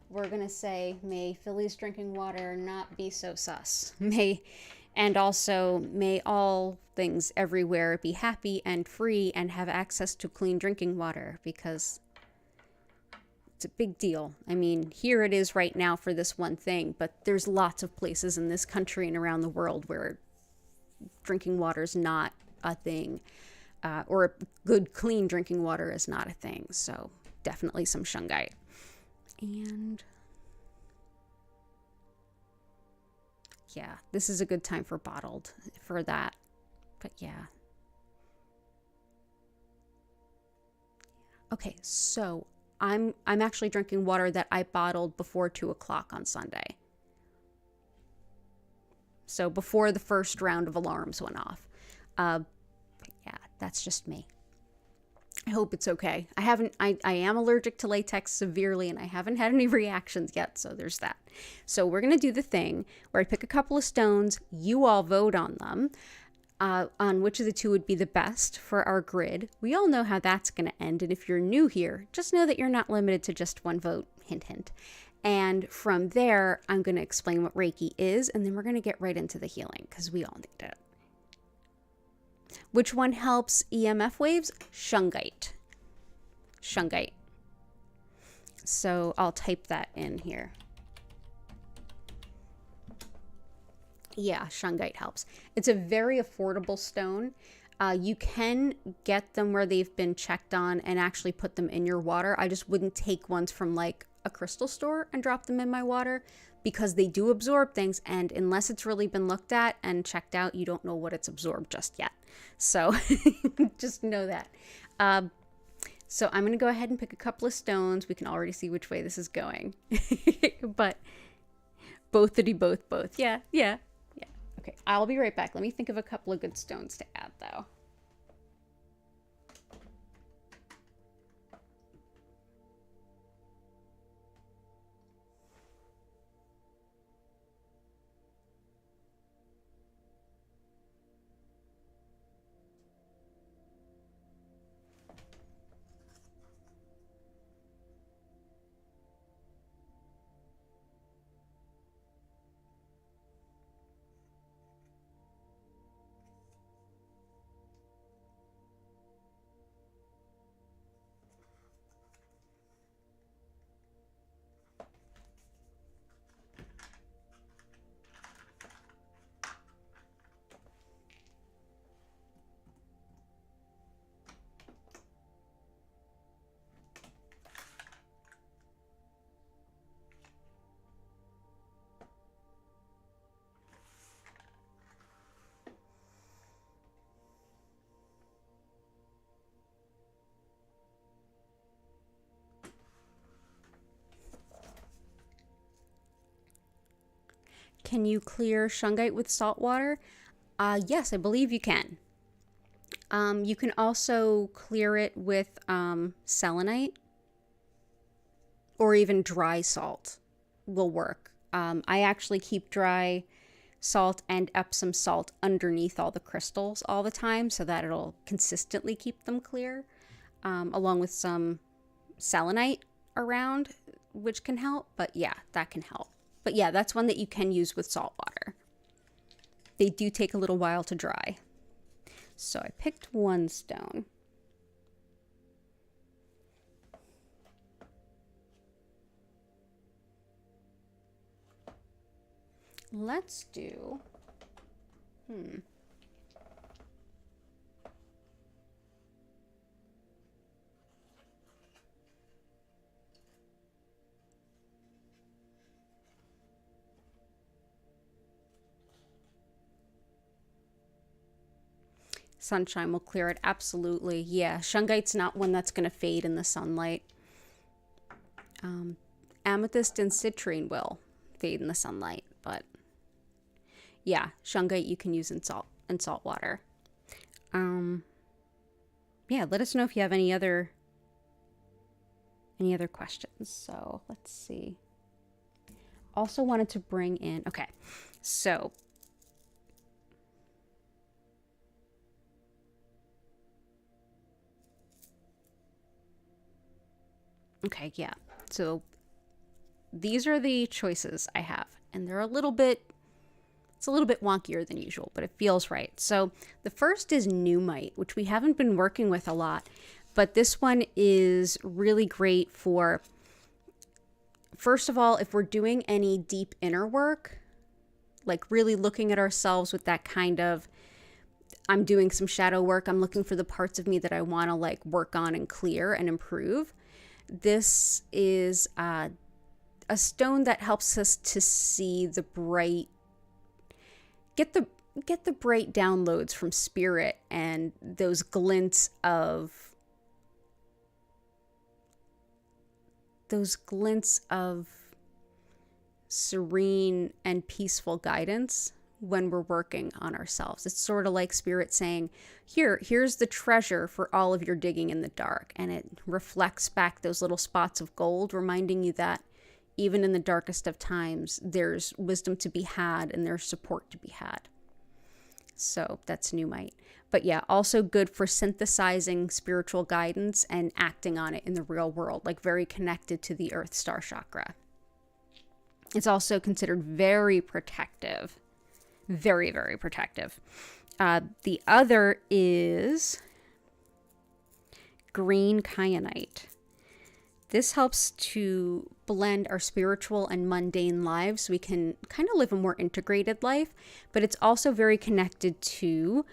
We're going to say, may Philly's drinking water not be so sus. And also, may all things everywhere be happy and free and have access to clean drinking water, because it's a big deal. I mean, here it is right now for this one thing, but there's lots of places in this country and around the world where drinking water is not a thing, or good, clean drinking water is not a thing. So definitely some shungite. And yeah, this is a good time for bottled for that. But yeah. Okay, so I'm actually drinking water that I bottled before 2 o'clock on Sunday. So before the first round of alarms went off. But yeah, that's just me. I hope it's okay. I am allergic to latex severely, and I haven't had any reactions yet, so there's that. So we're going to do the thing where I pick a couple of stones, you all vote on them, on which of the two would be the best for our grid. We all know how that's going to end, and if you're new here, just know that you're not limited to just one vote, hint, hint. And from there, I'm going to explain what Reiki is, and then we're going to get right into the healing, because we all need it. Which one helps EMF waves? Shungite. Shungite. So I'll type that in here. Yeah, shungite helps. It's a very affordable stone. You can get them where they've been checked on and actually put them in your water. I just wouldn't take ones from like a crystal store and drop them in my water, because they do absorb things, and unless it's really been looked at and checked out, you don't know what it's absorbed just yet. So just know that. So I'm going to go ahead and pick a couple of stones. We can already see which way this is going. But bothity both. Yeah. Okay, I'll be right back. Let me think of a couple of good stones to add, though. Can you clear shungite with salt water? Yes, I believe you can. You can also clear it with selenite, or even dry salt will work. I actually keep dry salt and Epsom salt underneath all the crystals all the time, so that it'll consistently keep them clear, along with some selenite around, which can help. But yeah, that can help. But yeah, that's one that you can use with salt water. They do take a little while to dry. So I picked one stone. Let's do, Sunshine will clear it. Absolutely. Yeah. Shungite's not one that's going to fade in the sunlight. Amethyst and citrine will fade in the sunlight, but yeah, shungite you can use in salt water. Yeah, let us know if you have any other questions. So let's see. Also wanted to bring in, okay, so okay, yeah. So these are the choices I have, and they're it's a little bit wonkier than usual, but it feels right. So the first is Nuummite, which we haven't been working with a lot, but this one is really great for, first of all, if we're doing any deep inner work, like really looking at ourselves with that kind of, I'm doing some shadow work, I'm looking for the parts of me that I want to like work on and clear and improve. This is a stone that helps us to see the bright, get the bright downloads from spirit and those glints of serene and peaceful guidance when we're working on ourselves. It's sort of like spirit saying, here's the treasure for all of your digging in the dark. And it reflects back those little spots of gold, reminding you that even in the darkest of times, there's wisdom to be had and there's support to be had. So that's Nuummite. But yeah, also good for synthesizing spiritual guidance and acting on it in the real world, like very connected to the Earth Star Chakra. It's also considered very protective. Very, very protective. The other is green Kyanite. This helps to blend our spiritual and mundane lives so we can kind of live a more integrated life, but it's also very connected to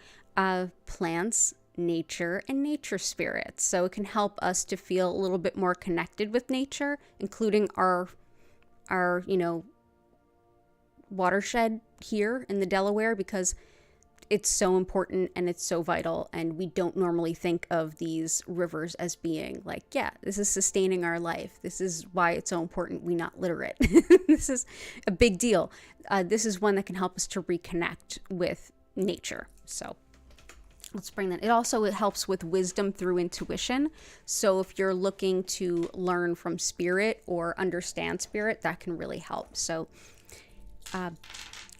plants, nature, and nature spirits. So it can help us to feel a little bit more connected with nature, including our watershed here in the Delaware, because it's so important and it's so vital, and we don't normally think of these rivers as being like, yeah, this is sustaining our life. This is why it's so important we not litter it. This is a big deal. This is one that can help us to reconnect with nature. So let's bring that. It helps with wisdom through intuition. So if you're looking to learn from spirit or understand spirit, that can really help. So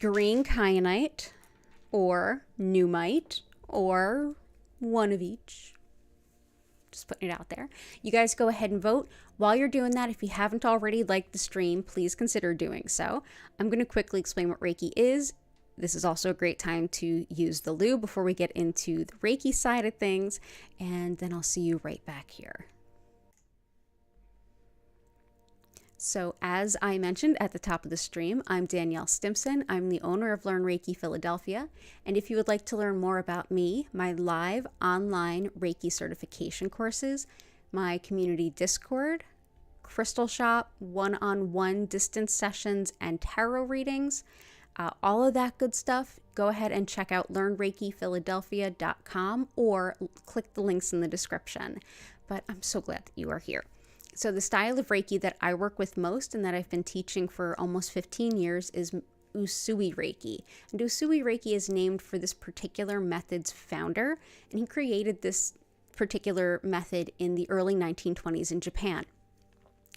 green Kyanite or Nuummite or one of each. Just putting it out there. You guys go ahead and vote. While you're doing that, if you haven't already liked the stream, please consider doing so. I'm going to quickly explain what Reiki is. This is also a great time to use the lube before we get into the Reiki side of things, and then I'll see you right back here. So as I mentioned at the top of the stream, I'm Danielle Stimpson. I'm the owner of Learn Reiki Philadelphia. And if you would like to learn more about me, my live online Reiki certification courses, my community Discord, crystal shop, one-on-one distance sessions, and tarot readings, all of that good stuff, go ahead and check out learnreikiphiladelphia.com or click the links in the description. But I'm so glad that you are here. So the style of Reiki that I work with most and that I've been teaching for almost 15 years is Usui Reiki. And Usui Reiki is named for this particular method's founder, and he created this particular method in the early 1920s in Japan.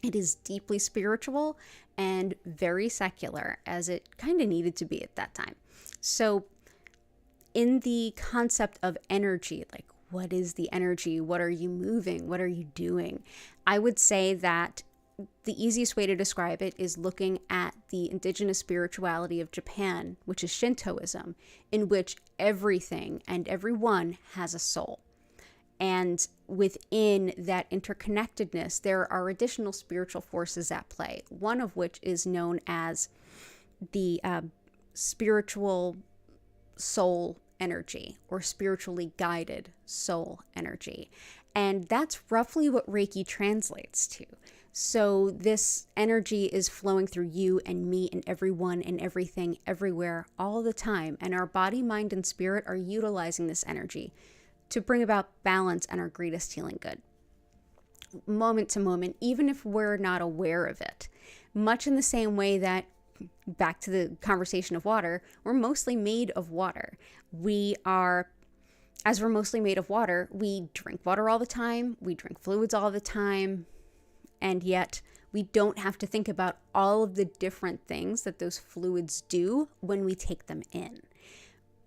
It is deeply spiritual and very secular, as it kind of needed to be at that time. So in the concept of energy, like what is the energy? What are you moving? What are you doing? I would say that the easiest way to describe it is looking at the indigenous spirituality of Japan, which is Shintoism, in which everything and everyone has a soul. And within that interconnectedness, there are additional spiritual forces at play, one of which is known as the spiritual soul energy, or spiritually guided soul energy. And that's roughly what Reiki translates to. So this energy is flowing through you and me and everyone and everything everywhere all the time. And our body, mind, and spirit are utilizing this energy to bring about balance and our greatest healing good. Moment to moment, even if we're not aware of it. Much in the same way that, back to the conversation of water, we're mostly made of water. As we're mostly made of water, we drink water all the time, we drink fluids all the time, and yet we don't have to think about all of the different things that those fluids do when we take them in.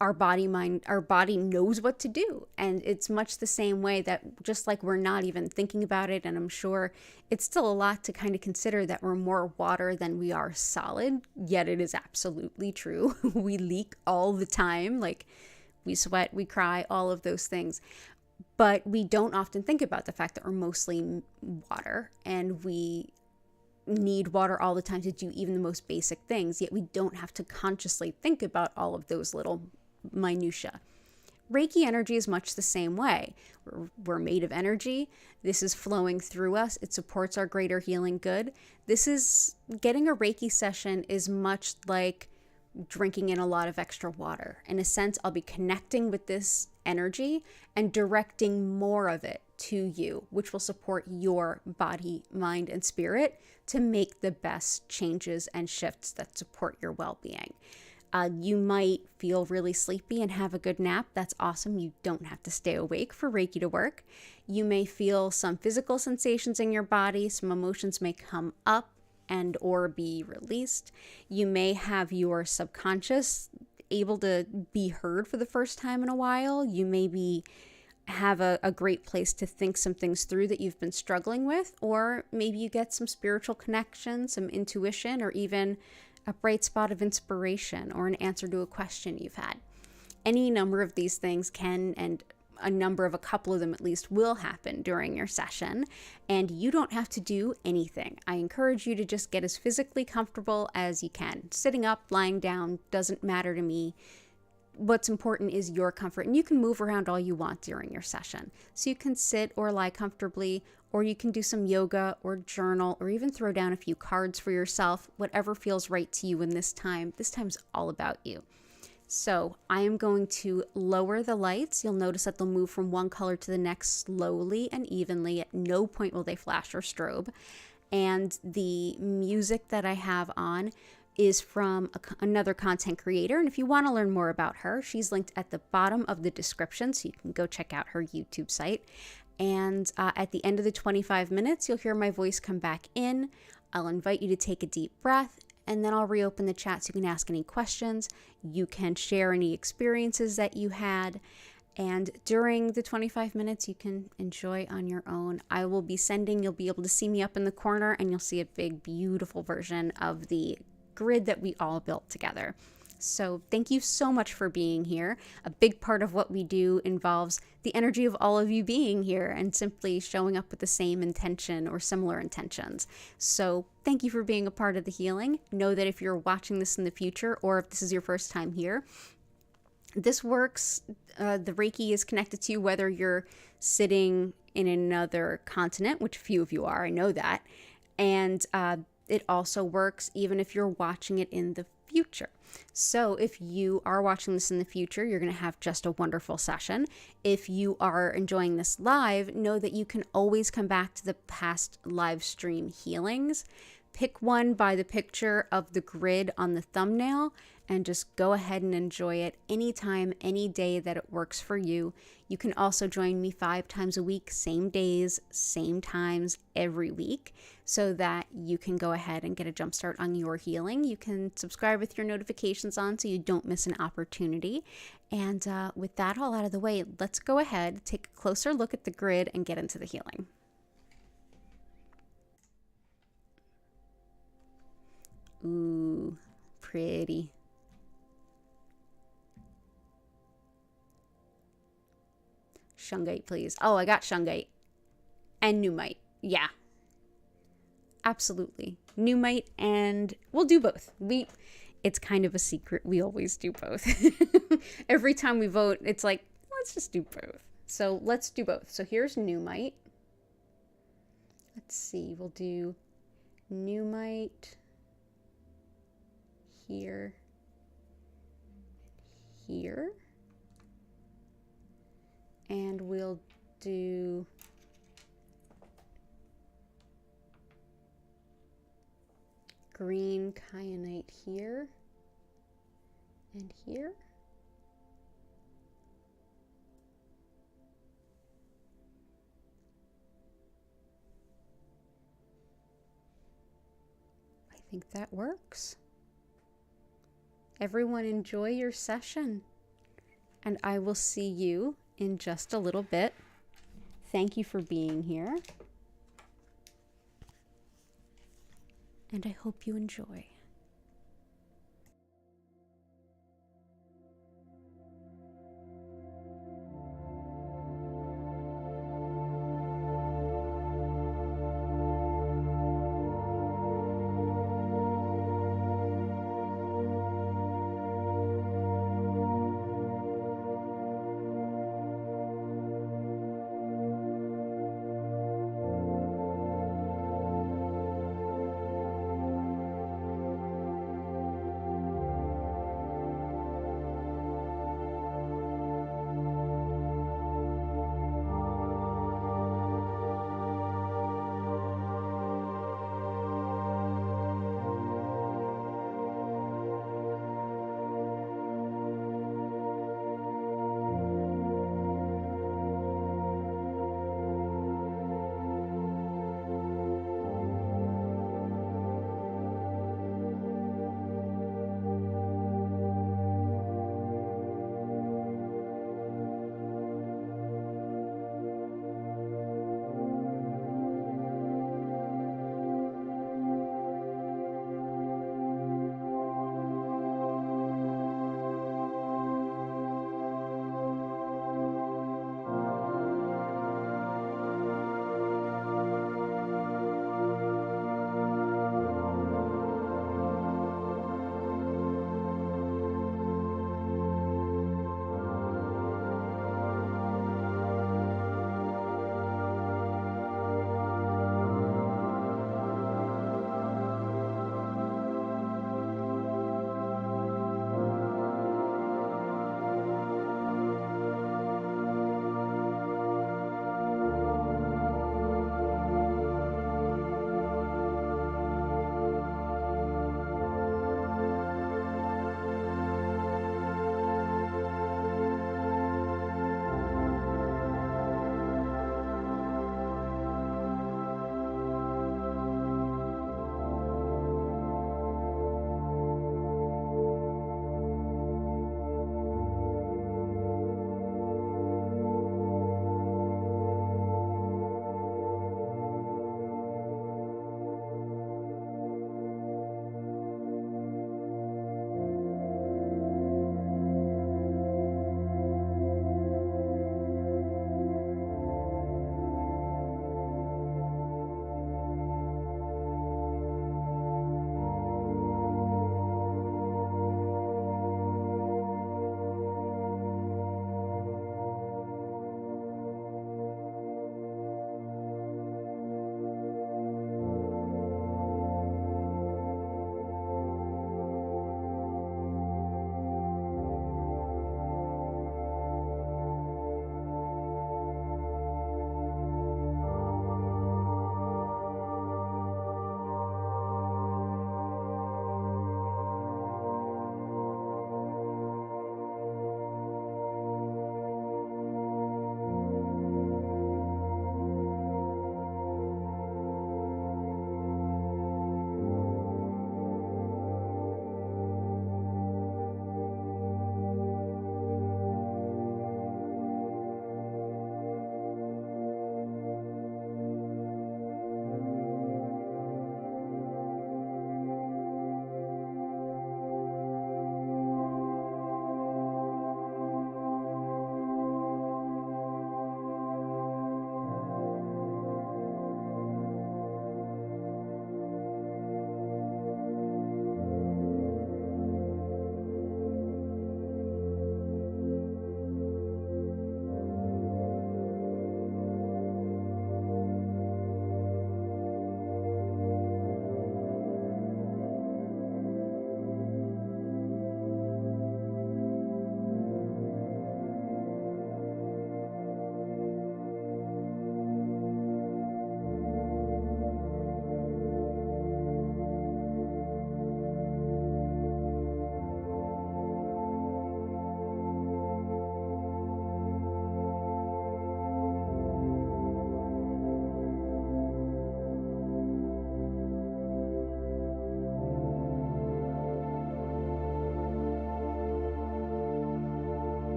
Our body knows what to do. And it's much the same way that, just like we're not even thinking about it, and I'm sure it's still a lot to kind of consider that we're more water than we are solid, yet it is absolutely true. We leak all the time, like we sweat, we cry, all of those things. But we don't often think about the fact that we're mostly water and we need water all the time to do even the most basic things, yet we don't have to consciously think about all of those little minutia. Reiki energy is much the same way. We're made of energy. This is flowing through us. It supports our greater healing good. Getting a Reiki session is much like drinking in a lot of extra water. In a sense, I'll be connecting with this energy and directing more of it to you, which will support your body, mind, and spirit to make the best changes and shifts that support your well-being. You might feel really sleepy and have a good nap. That's awesome. You don't have to stay awake for Reiki to work. You may feel some physical sensations in your body. Some emotions may come up and or be released. You may have your subconscious able to be heard for the first time in a while. You maybe have a great place to think some things through that you've been struggling with, or maybe you get some spiritual connection, some intuition, or even a bright spot of inspiration or an answer to a question you've had. Any number of these things can, and a couple of them at least, will happen during your session, and you don't have to do anything. I encourage you to just get as physically comfortable as you can. Sitting up, lying down, doesn't matter to me. What's important is your comfort, and you can move around all you want during your session. So you can sit or lie comfortably, or you can do some yoga or journal, or even throw down a few cards for yourself, whatever feels right to you in this time. This time's all about you. So I am going to lower the lights. You'll notice that they'll move from one color to the next slowly and evenly. At no point will they flash or strobe. And the music that I have on is from another content creator. And if you want to learn more about her, she's linked at the bottom of the description, so you can go check out her YouTube site. And at the end of the 25 minutes, you'll hear my voice come back in. I'll invite you to take a deep breath, and then I'll reopen the chat so you can ask any questions. You can share any experiences that you had. And during the 25 minutes, you can enjoy on your own. You'll be able to see me up in the corner, and you'll see a big, beautiful version of the grid that we all built together. So thank you so much for being here. A big part of what we do involves the energy of all of you being here and simply showing up with the same intention or similar intentions. So thank you for being a part of the healing. Know that if you're watching this in the future, or if this is your first time here, this works. The Reiki is connected to you whether you're sitting in another continent, which few of you are, I know that. And it also works even if you're watching it in the future. So if you are watching this in the future, you're going to have just a wonderful session. If you are enjoying this live, know that you can always come back to the past live stream healings. Pick one by the picture of the grid on the thumbnail and just go ahead and enjoy it anytime, any day that it works for you. You can also join me 5 times a week, same days, same times every week, so that you can go ahead and get a jump start on your healing. You can subscribe with your notifications on so you don't miss an opportunity. And with that all out of the way, let's go ahead, take a closer look at the grid and get into the healing. Ooh, pretty. Shungite, please. Oh, I got Shungite. And Nuummite. Yeah. Absolutely. Nuummite, and we'll do both. It's kind of a secret. We always do both. Every time we vote, it's like, let's just do both. So let's do both. So here's Nuummite. let's see, we'll do Nuummite here, here, and we'll do green Kyanite here and here. I think that works. Everyone enjoy your session, and I will see you in just a little bit. Thank you for being here, and I hope you enjoy.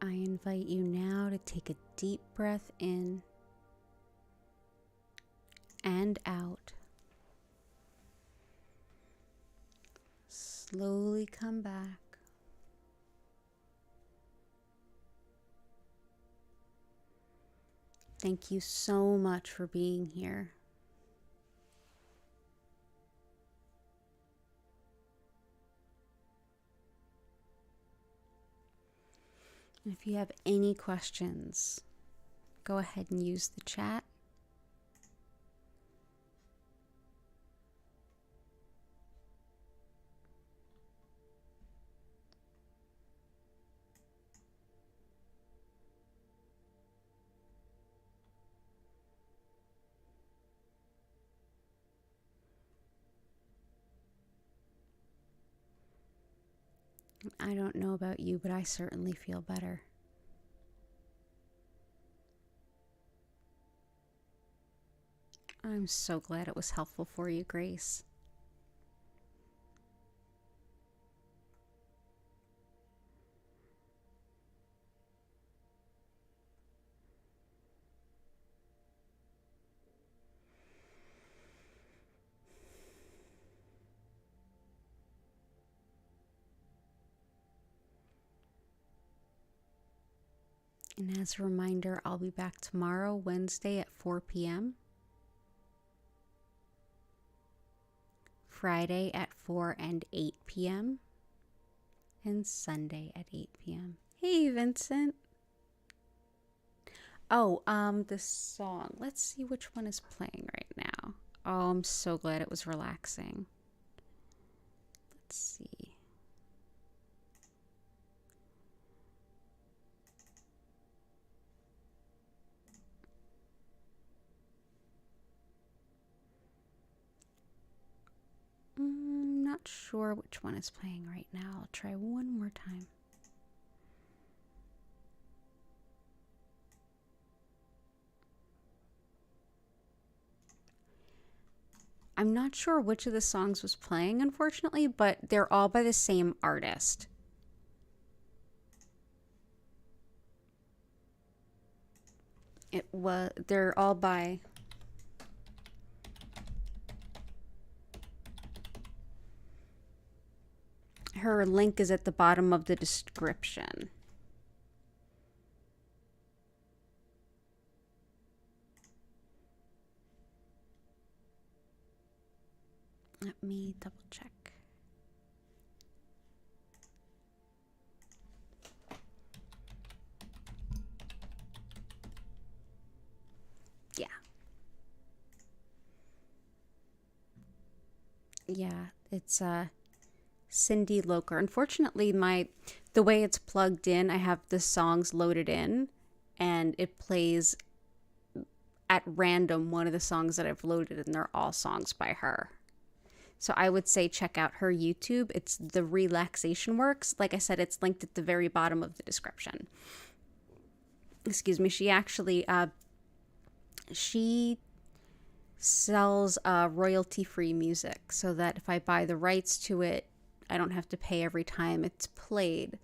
I invite you now to take a deep breath in and out. Slowly come back. Thank you so much for being here. And if you have any questions, go ahead and use the chat. I don't know about you, but I certainly feel better. I'm so glad it was helpful for you, Grace. And as a reminder, I'll be back tomorrow, Wednesday at 4 p.m. Friday at 4 and 8 p.m. and Sunday at 8 p.m. Hey, Vincent. Oh, the song. Let's see which one is playing right now. Oh, I'm so glad it was relaxing. Let's see. Not sure which one is playing right now. I'll try one more time. I'm not sure which of the songs was playing, unfortunately, but they're all by the same artist. They're all by... Her link is at the bottom of the description. Let me double check. Yeah. Yeah, it's Cindy Loker. Unfortunately, the way it's plugged in, I have the songs loaded in and it plays at random one of the songs that I've loaded, and they're all songs by her. So I would say check out her YouTube. It's The Relaxation Works. Like I said, it's linked at the very bottom of the description. Excuse me. She actually, she sells royalty-free music, so that if I buy the rights to it, I don't have to pay every time it's played.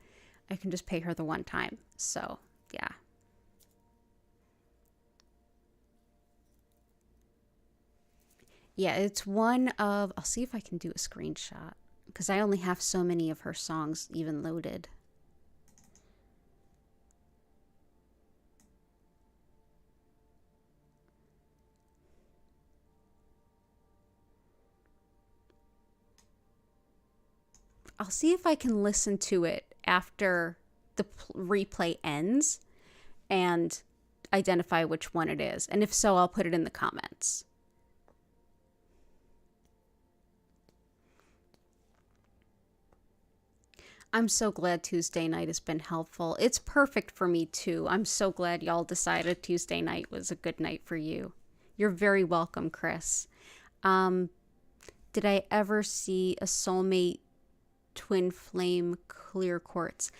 I can just pay her the one time. So, yeah. Yeah, it's one of... I'll see if I can do a screenshot, because I only have so many of her songs even loaded. I'll see if I can listen to it after the replay ends and identify which one it is. And if so, I'll put it in the comments. I'm so glad Tuesday night has been helpful. It's perfect for me too. I'm so glad y'all decided Tuesday night was a good night for you. You're very welcome, Chris. Did I ever see a soulmate twin flame clear quartz?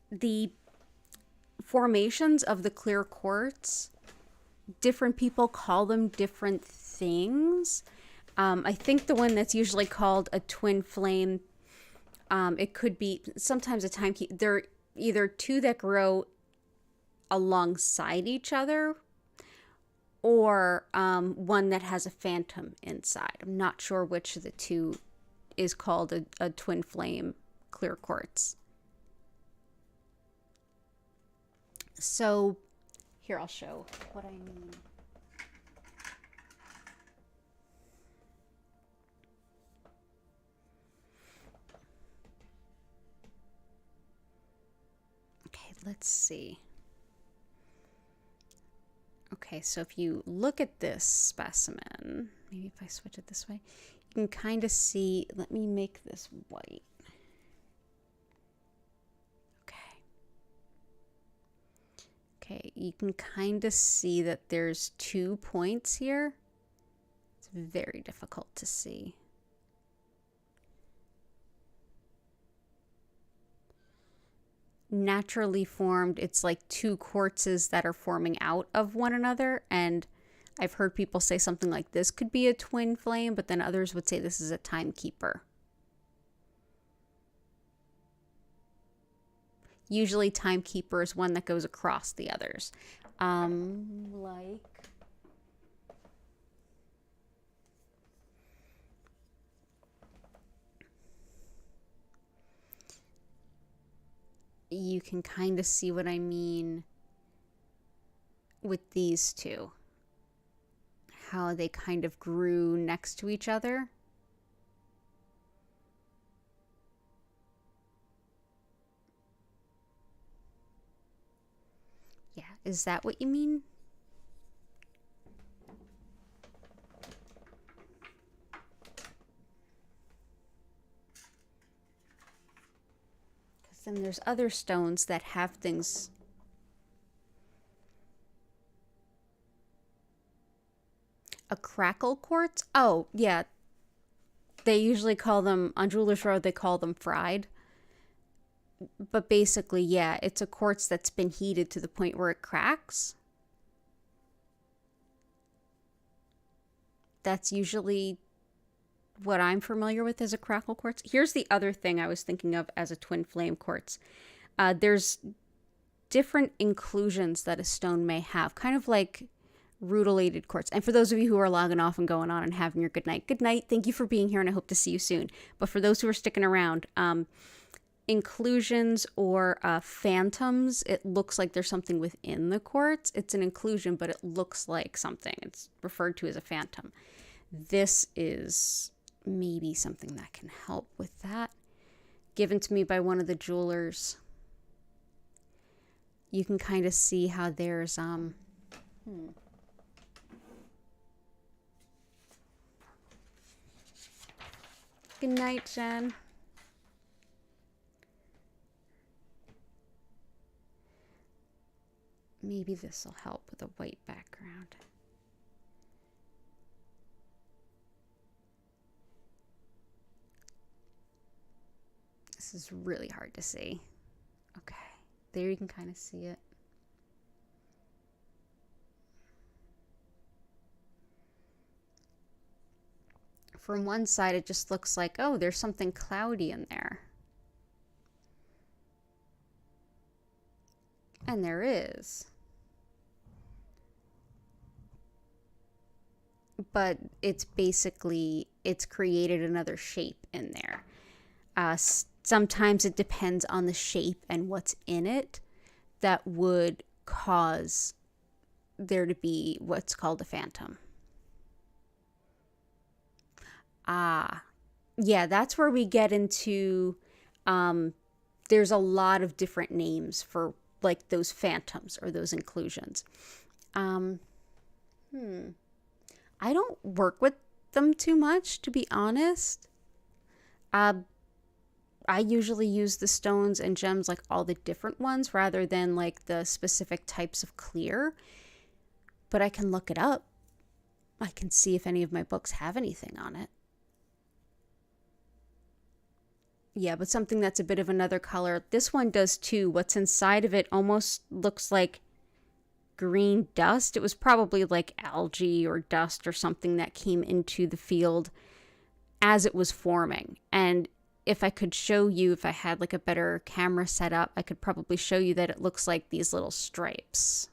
The formations of the clear quartz, different people call them different things. I think the one that's usually called a twin flame, it could be sometimes a time key. They're either two that grow alongside each other, or one that has a phantom inside. I'm not sure which of the two is called a twin flame clear quartz. So here, I'll show what I mean. Okay, let's see. Okay, so if you look at this specimen, maybe if I switch it this way, you can kind of see, let me make this white. Okay. Okay, you can kind of see that there's 2 points here. It's very difficult to see. Naturally formed, it's like 2 quartzes that are forming out of one another, and I've heard people say something like this could be a twin flame, but then others would say this is a timekeeper. Usually timekeeper is one that goes across the others. Like you can kind of see what I mean with these two. How they kind of grew next to each other. Yeah, is that what you mean? Because then there's other stones that have things. A crackle quartz? Oh, yeah. They usually call them, on Jewelers Row, they call them fried. But basically, yeah, it's a quartz that's been heated to the point where it cracks. That's usually what I'm familiar with as a crackle quartz. Here's the other thing I was thinking of as a twin flame quartz. There's different inclusions that a stone may have, kind of like rutilated quartz. And for those of you who are logging off and going on and having your good night, thank you for being here, and I hope to see you soon. But for those who are sticking around, inclusions or phantoms, it looks like there's something within the quartz. It's an inclusion, but it looks like something. It's referred to as a phantom. This is maybe something that can help with that. Given to me by one of the jewelers. You can kind of see how there's Good night, Jen. Maybe this will help with a white background. This is really hard to see. Okay, there you can kind of see it. From one side, it just looks like, oh, there's something cloudy in there. And there is. But it's basically, it's created another shape in there. Sometimes it depends on the shape and what's in it that would cause there to be what's called a phantom. Yeah, that's where we get into, there's a lot of different names for like those phantoms or those inclusions. I don't work with them too much, to be honest. I usually use the stones and gems, like all the different ones, rather than like the specific types of clear. But I can look it up. I can see if any of my books have anything on it. Yeah, but something that's a bit of another color. This one does too. What's inside of it almost looks like green dust. It was probably like algae or dust or something that came into the field as it was forming. And if I could show you, if I had like a better camera set up, I could probably show you that it looks like these little stripes.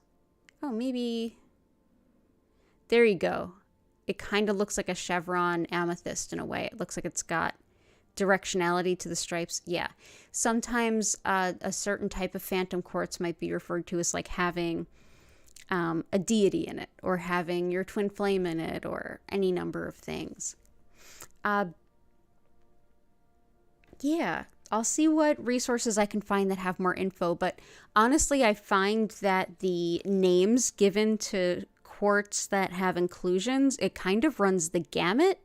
Oh, maybe. There you go. It kind of looks like a chevron amethyst in a way. It looks like it's got directionality to the stripes. Yeah. Sometimes a certain type of phantom quartz might be referred to as like having a deity in it, or having your twin flame in it, or any number of things. Yeah, I'll see what resources I can find that have more info, but honestly, I find that the names given to quartz that have inclusions, it kind of runs the gamut.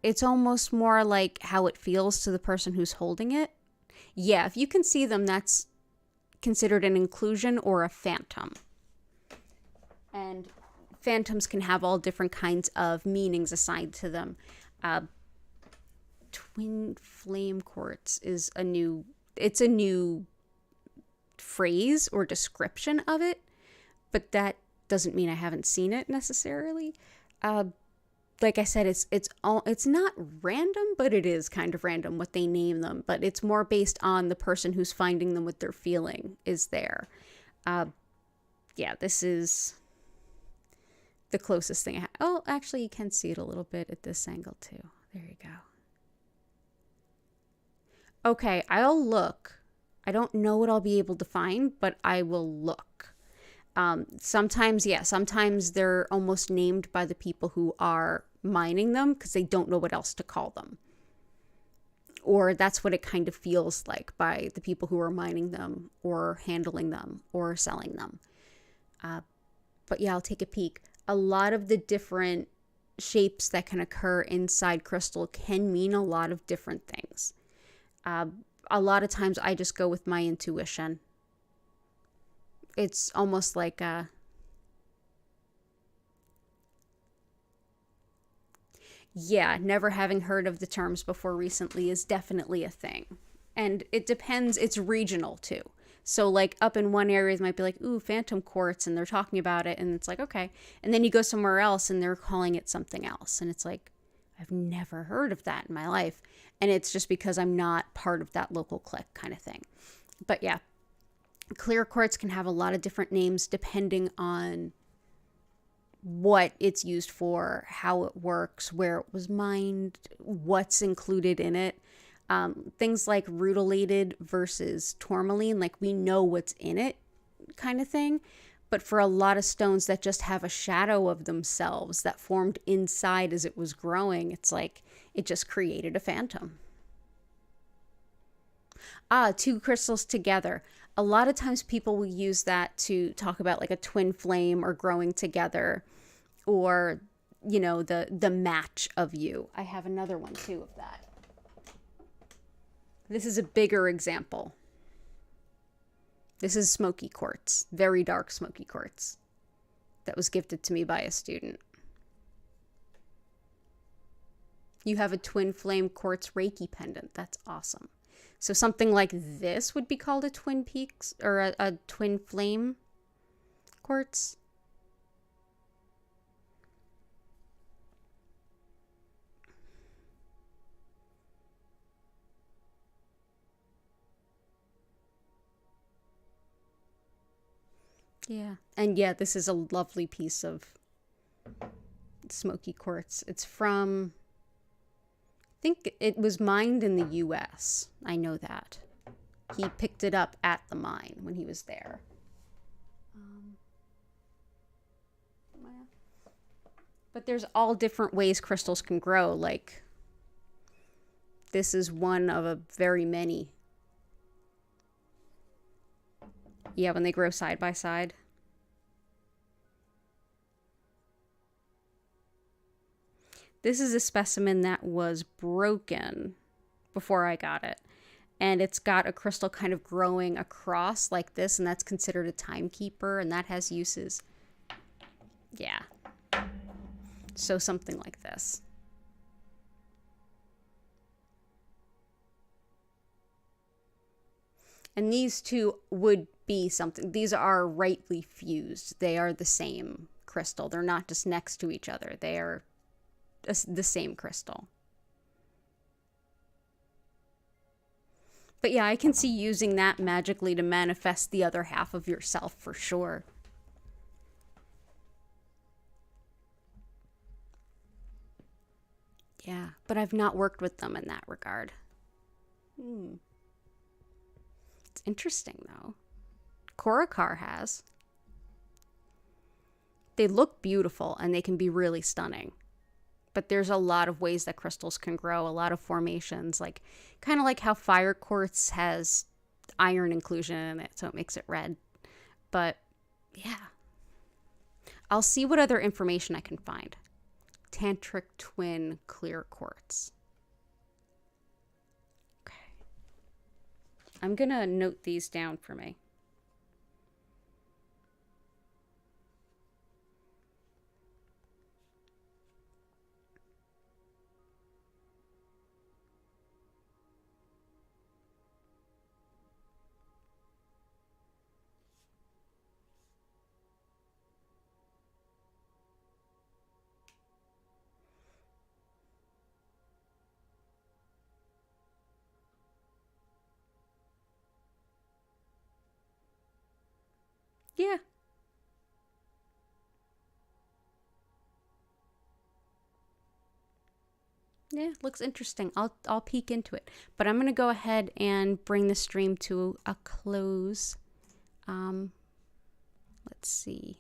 It's almost more like how it feels to the person who's holding it. Yeah, if you can see them, that's considered an inclusion or a phantom. And phantoms can have all different kinds of meanings assigned to them. Twin flame quartz is a new phrase or description of it, but that doesn't mean I haven't seen it necessarily. Like I said, it's not random, but it is kind of random what they name them, but it's more based on the person who's finding them, what their feeling is there. Yeah, this is the closest thing I have. Oh, actually, you can see it a little bit at this angle too. There you go. Okay, I'll look. I don't know what I'll be able to find, but I will look. Sometimes they're almost named by the people who are mining them because they don't know what else to call them. Or that's what it kind of feels like by the people who are mining them or handling them or selling them. But yeah, I'll take a peek. A lot of the different shapes that can occur inside crystal can mean a lot of different things. A lot of times I just go with my intuition. It's almost like yeah, never having heard of the terms before recently is definitely a thing. And it depends, it's regional too. So like up in one area, it might be like, ooh, phantom quartz, and they're talking about it, and it's like, okay. And then you go somewhere else and they're calling it something else. And it's like, I've never heard of that in my life. And it's just because I'm not part of that local clique kind of thing. But yeah, clear quartz can have a lot of different names depending on what it's used for, how it works, where it was mined, what's included in it. Things like rutilated versus tourmaline, like we know what's in it kind of thing. But for a lot of stones that just have a shadow of themselves that formed inside as it was growing, it's like it just created a phantom. Two crystals together. A lot of times people will use that to talk about like a twin flame or growing together, or, you know, the match of you. I have another one too of that. This is a bigger example. This is smoky quartz, very dark smoky quartz that was gifted to me by a student. You have a twin flame quartz Reiki pendant. That's awesome. So something like this would be called a twin peaks or a twin flame quartz. Yeah. And yeah, this is a lovely piece of smoky quartz. It's from, I think it was mined in the US. I know that. He picked it up at the mine when he was there. But there's all different ways crystals can grow. Like, this is one of a very many. Yeah, when they grow side by side. This is a specimen that was broken before I got it. And it's got a crystal kind of growing across like this, and that's considered a timekeeper, and that has uses. Yeah. So something like this. And these two would be something. These are rightly fused. They are the same crystal. They're not just next to each other. They are the same crystal. But yeah, I can see using that magically to manifest the other half of yourself for sure. Yeah, but I've not worked with them in that regard. It's interesting though. Korakar has. They look beautiful and they can be really stunning. But there's a lot of ways that crystals can grow, a lot of formations, like kind of like how fire quartz has iron inclusion in it, so it makes it red. But yeah, I'll see what other information I can find. Tantric twin clear quartz. Okay. I'm going to note these down for me. Yeah. Yeah, looks interesting. I'll peek into it. But I'm going to go ahead and bring the stream to a close. Let's see.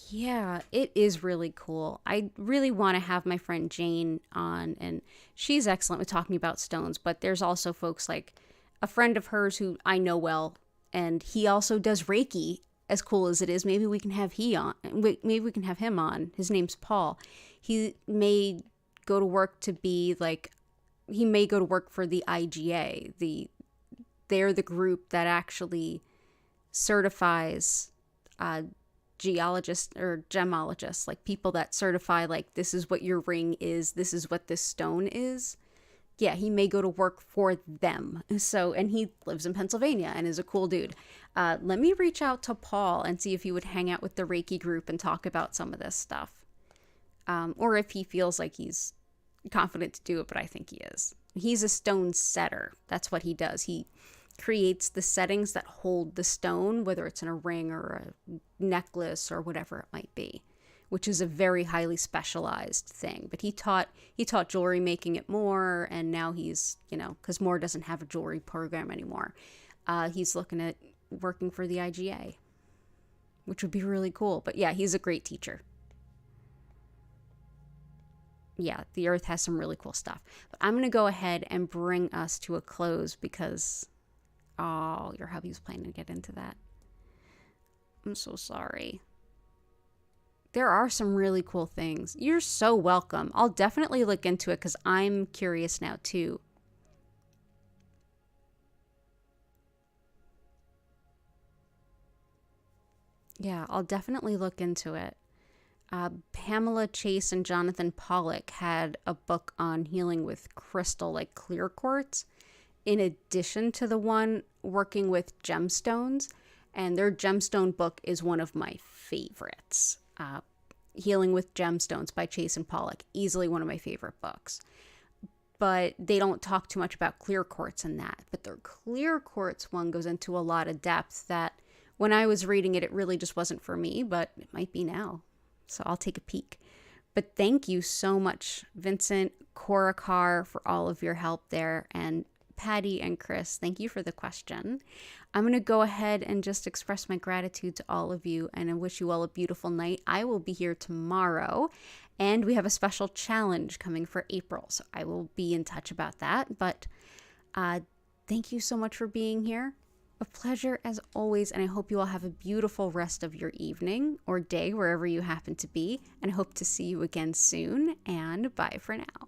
Yeah, it is really cool. I really want to have my friend Jane on, and she's excellent with talking about stones, but there's also folks like a friend of hers who I know well, and he also does Reiki, as cool as it is. Maybe we can have maybe we can have him on. His name's Paul. He may go to work to be like, he may go to work for the IGA. They're the group that actually certifies geologists or gemologists, like people that certify like this is what your ring is, this is what this stone is. Yeah, he may go to work for them. So, and he lives in Pennsylvania and is a cool dude. Let me reach out to Paul and see if he would hang out with the Reiki group and talk about some of this stuff. Or if he feels like he's confident to do it, but I think he is. He's a stone setter. That's what he does. He creates the settings that hold the stone, whether it's in a ring or a necklace or whatever it might be, which is a very highly specialized thing. But he taught jewelry making at Moore, and now he's, because Moore doesn't have a jewelry program anymore, he's looking at working for the IGA, which would be really cool. But yeah, he's a great teacher. Yeah, the earth has some really cool stuff. But I'm going to go ahead and bring us to a close because, oh, your hubby's planning to get into that. I'm so sorry. There are some really cool things. You're so welcome. I'll definitely look into it because I'm curious now too. Yeah, I'll definitely look into it. Pamela Chase and Jonathan Pollock had a book on healing with crystal, like clear quartz, in addition to the one working with gemstones. And their gemstone book is one of my favorites. Healing with Gemstones by Chase and Pollock, easily one of my favorite books. But they don't talk too much about clear quartz in that. But their clear quartz one goes into a lot of depth that when I was reading it, it really just wasn't for me, but it might be now. So I'll take a peek. But thank you so much, Vincent, Korakar, for all of your help there. And Patty and Chris, thank you for the question. I'm going to go ahead and just express my gratitude to all of you, and I wish you all a beautiful night. I will be here tomorrow, and we have a special challenge coming for April, so I will be in touch about that. But thank you so much for being here. A pleasure as always, and I hope you all have a beautiful rest of your evening or day, wherever you happen to be, and I hope to see you again soon, and bye for now.